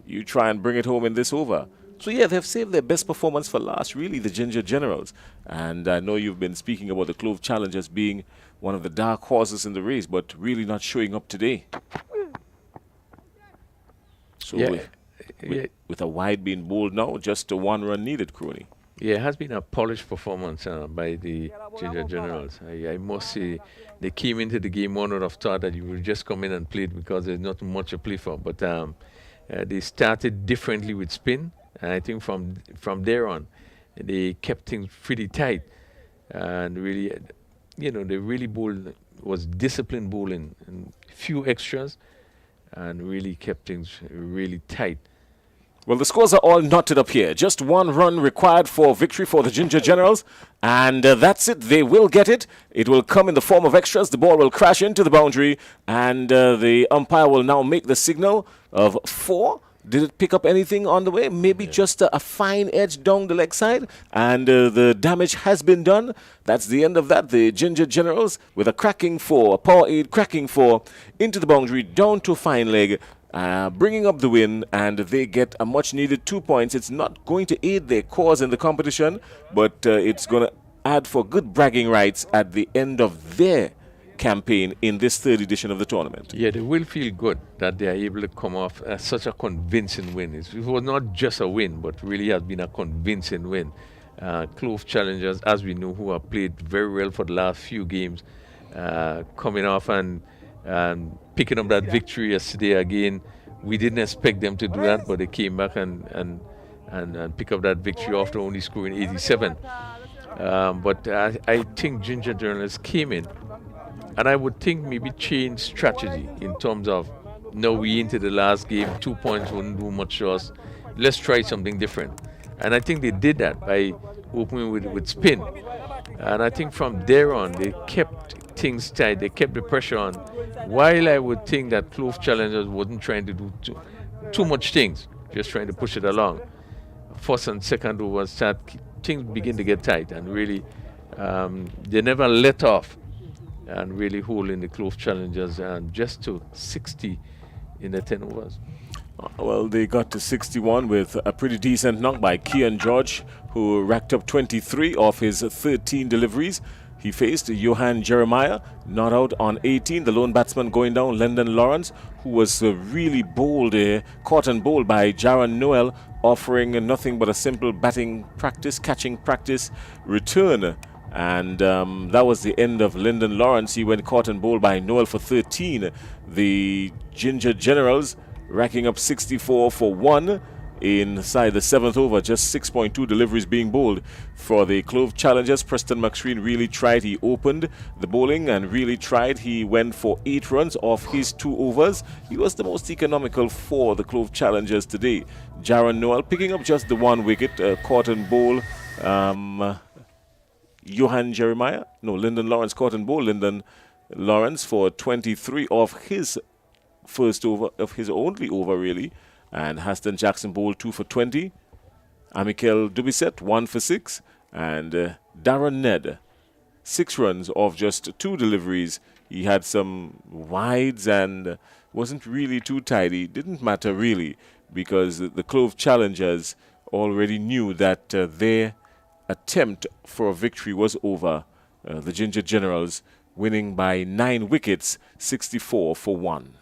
you try and bring it home in this over. So, yeah, they've saved their best performance for last, really, the Ginger Generals. And I know you've been speaking about the Clove Challengers being one of the dark horses in the race, but really not showing up today. So, yeah, with a wide being bowled now, just a 1 run needed, Crony. Yeah, it has been a polished performance by the Ginger Generals. I must say, they came into the game, one would have thought that you would just come in and play it because there's not much to play for. But they started differently with spin. And I think from there on, they kept things pretty tight and really they really bowled, was disciplined bowling, and few extras, and really kept things really tight. Well, the scores are all knotted up here. Just 1 run required for victory for the Ginger Generals. And that's it. They will get it. It will come in the form of extras. The ball will crash into the boundary. And the umpire will now make the signal of 4. Did it pick up anything on the way? Maybe just a fine edge down the leg side. And the damage has been done. That's the end of that. The Ginger Generals with a cracking 4, a power 8 cracking 4 into the boundary, down to fine leg. Bringing up the win, and they get a much needed 2 points. It's not going to aid their cause in the competition, but it's going to add for good bragging rights at the end of their campaign in this 3rd edition of the tournament. Yeah, they will feel good that they are able to come off such a convincing win. It was not just a win, but really has been a convincing win. Clove challengers, as we know, who have played very well for the last few games, coming off and picking up that victory yesterday again. We didn't expect them to do that, but they came back and pick up that victory after only scoring 87. But I think Ginger Journalists came in, and I would think maybe change strategy in terms of, no, we into the last game, 2 points wouldn't do much to us. Let's try something different. And I think they did that by opening with spin. And I think from there on, they kept things tight. They kept the pressure on. While I would think that Clove challengers wasn't trying to do too much things, just trying to push it along. First and second overs, things begin to get tight, and really they never let off, and really holding the Clove challengers and just to 60 in the 10 overs. Well, they got to 61 with a pretty decent knock by Kian George, who racked up 23 off his 13 deliveries. He faced Johan Jeremiah, not out on 18. The lone batsman going down, Lyndon Lawrence, who was really bowled, caught and bowled by Jaron Noel, offering nothing but a simple batting practice, catching practice return. And that was the end of Lyndon Lawrence. He went caught and bowled by Noel for 13. The Ginger Generals racking up 64 for 1 inside the 7th over, just 6.2 deliveries being bowled for the Clove challengers. Preston McScreen really tried. He opened the bowling and really tried. He went for 8 runs off his 2 overs. He was the most economical for the Clove challengers today. Jaron Noel picking up just the 1 wicket, caught and bowl. Johan Jeremiah, no, Lyndon Lawrence caught and bowl. Lyndon Lawrence for 23 off his first over, of his only over really. And Haston Jackson bowled 2 for 20. Amikel Dubisset 1 for 6. And Darren Ned 6 runs off just 2 deliveries. He had some wides and wasn't really too tidy. Didn't matter really, because the Clove challengers already knew that their attempt for a victory was over. The Ginger Generals winning by 9 wickets, 64 for 1.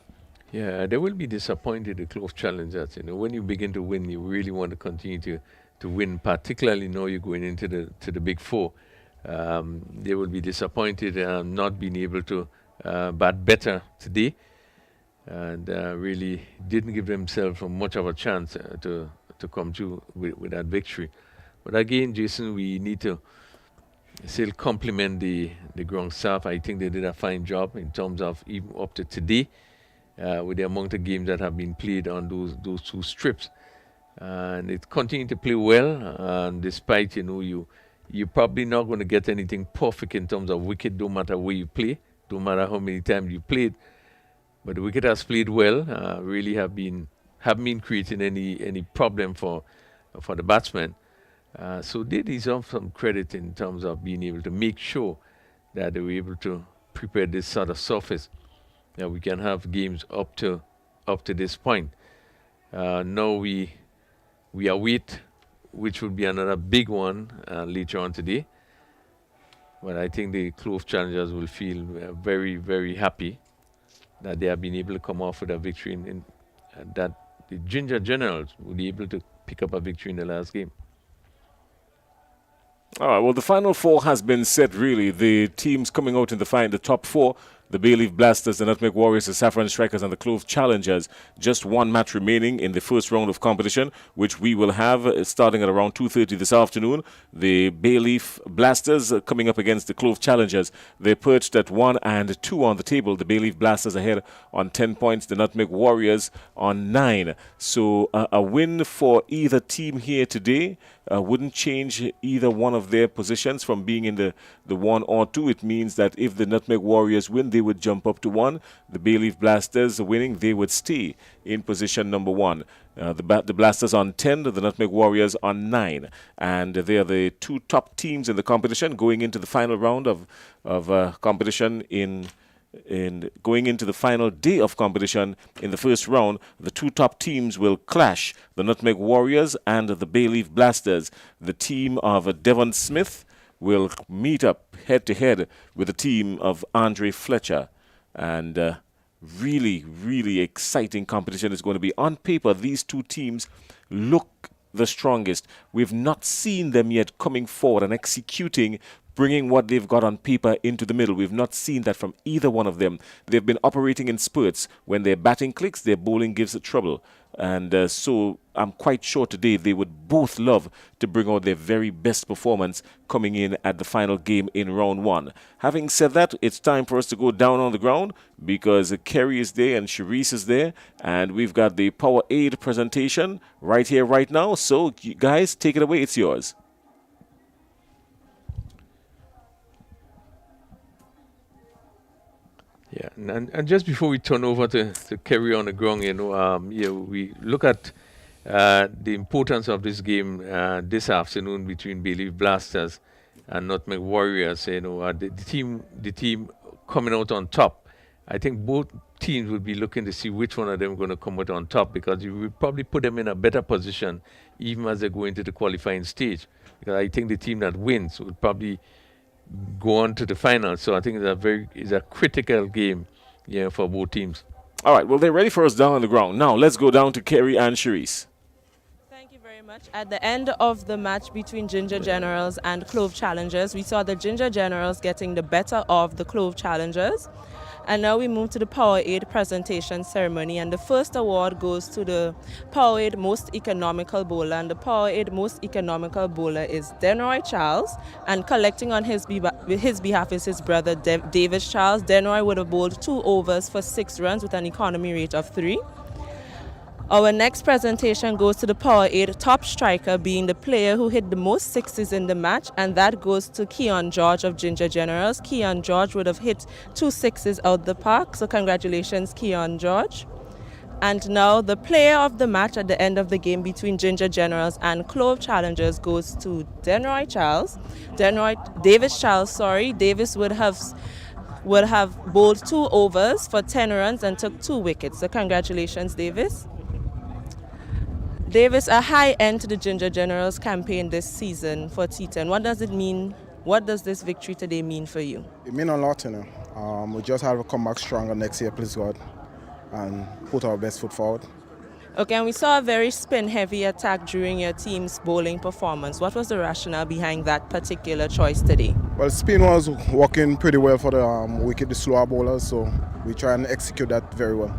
Yeah, they will be disappointed, the Clove challengers. When you begin to win, you really want to continue to win, particularly now you're going into the Big Four. They will be disappointed not being able to bat better today, and really didn't give themselves much of a chance to come through with that victory. But again, Jason, we need to still compliment the ground staff. I think they did a fine job in terms of even up to today. With the amount of games that have been played on those 2 strips, and it continued to play well. And despite you're probably not going to get anything perfect in terms of wicket, no matter where you play, no matter how many times you played. But the wicket has played well. Really haven't been creating any problem for the batsmen. So they deserve some credit in terms of being able to make sure that they were able to prepare this sort of surface. That we can have games up to this point. Now we await, which will be another big one later on today. But I think the Clove challengers will feel very, very happy that they have been able to come off with a victory, and that the Ginger Generals will be able to pick up a victory in the last game. All right, well, the final 4 has been set, really. The teams coming out in the top 4 the Bay Leaf Blasters, the Nutmeg Warriors, the Saffron Strikers, and the Clove Challengers. Just one match remaining in the first round of competition, which we will have starting at around 2:30 this afternoon. The Bay Leaf Blasters coming up against the Clove Challengers. They're perched at 1 and 2 on the table. The Bay Leaf Blasters ahead on 10 points. The Nutmeg Warriors on 9. So a win for either team here today wouldn't change either one of their positions from being in the 1 or 2. It means that if the Nutmeg Warriors win, they would jump up to 1. The Bay Leaf Blasters winning, they would stay in position number 1. The Blasters on 10, the Nutmeg Warriors on 9. And they are the two top teams in the competition going into the final round of competition going into the final day of competition in the first round. The two top teams will clash, the Nutmeg Warriors and the Bay Leaf Blasters. The team of Devon Smith will meet up head-to-head with the team of Andre Fletcher. And really, really exciting competition is going to be. On paper, these two teams look the strongest. We've not seen them yet coming forward and executing, bringing what they've got on paper into the middle. We've not seen that from either one of them. They've been operating in spurts. When their batting clicks, their bowling gives it trouble. And so I'm quite sure today they would both love to bring out their very best performance coming in at the final game in round 1. Having said that, it's time for us to go down on the ground because Kerry is there and Sharice is there. And we've got the Power Aid presentation right here, right now. So, you guys, take it away. It's yours. Yeah, and just before we turn over to Kerry on the ground, we look at the importance of this game this afternoon between Bay Leaf Blasters and Nutmeg Warriors. The team coming out on top. I think both teams would be looking to see which one of them going to come out on top, because you will probably put them in a better position even as they go into the qualifying stage. Because I think the team that wins would probably go on to the final. So I think it's a critical game, for both teams. All right, well, they're ready for us down on the ground. Now, let's go down to Kerry and Sharice. Thank you very much. At the end of the match between Ginger Generals and Clove Challengers, we saw the Ginger Generals getting the better of the Clove Challengers. And now we move to the Powerade presentation ceremony, and the first award goes to the Powerade Most Economical Bowler, and the Powerade Most Economical Bowler is Denroy Charles, and collecting on his behalf is his brother Davis Charles. Denroy would have bowled 2 overs for 6 runs with an economy rate of 3. Our next presentation goes to the Powerade top striker, being the player who hit the most sixes in the match, and that goes to Keon George of Ginger Generals. Keon George would have hit 2 sixes out the park, so congratulations, Keon George. And now the player of the match at the end of the game between Ginger Generals and Clove Challengers goes to Davis Charles. Davis would have bowled 2 overs for 10 runs and took 2 wickets. So congratulations, Davis. Davis, a high end to the Ginger Generals campaign this season for T10. What does it mean? What does this victory today mean for you? It means a lot, We just have to come back stronger next year, please God, and put our best foot forward. Okay, and we saw a very spin-heavy attack during your team's bowling performance. What was the rationale behind that particular choice today? Well, spin was working pretty well for the slower bowlers, so we try and execute that very well.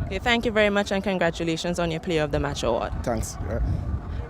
Okay, thank you very much and congratulations on your Player of the Match award. Thanks. Yeah.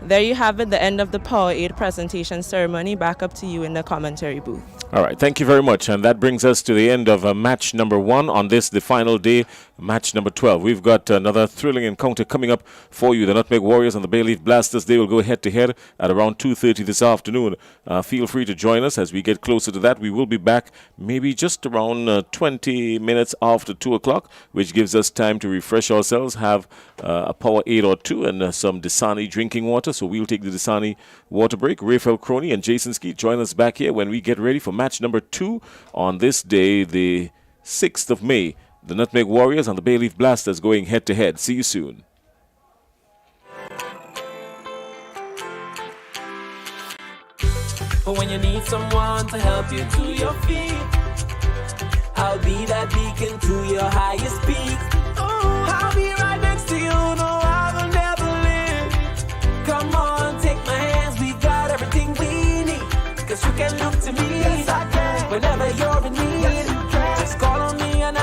There you have it, the end of the Powerade presentation ceremony. Back up to you in the commentary booth. All right, thank you very much. And that brings us to the end of match number 1 on the final day, match number 12. We've got another thrilling encounter coming up for you. The Nutmeg Warriors and the Bay Leaf Blasters, they will go head-to-head at around 2:30 this afternoon. Feel free to join us as we get closer to that. We will be back maybe just around 20 minutes after 2 o'clock, which gives us time to refresh ourselves, have a Powerade or 2 and some Dasani drinking water. So we'll take the Dasani water break. Rafael Crony and Jason Skeet join us back here when we get ready for match number 2 on this day, the 6th of May. The Nutmeg Warriors and the Bay Leaf Blasters going head-to-head. See you soon. When you need someone to help you to your feet, I'll be that beacon to your highest peak. I'll be right next to you, no, I will never leave. Come on, take my hands, we got everything we need. Cause you can look to me, yes, I can. Whenever you're in need, yes, just call on me and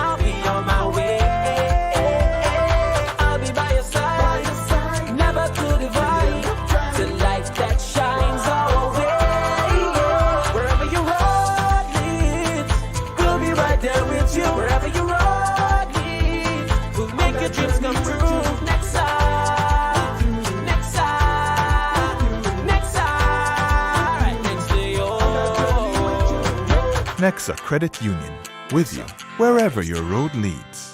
Nexa Credit Union, with you wherever your road leads.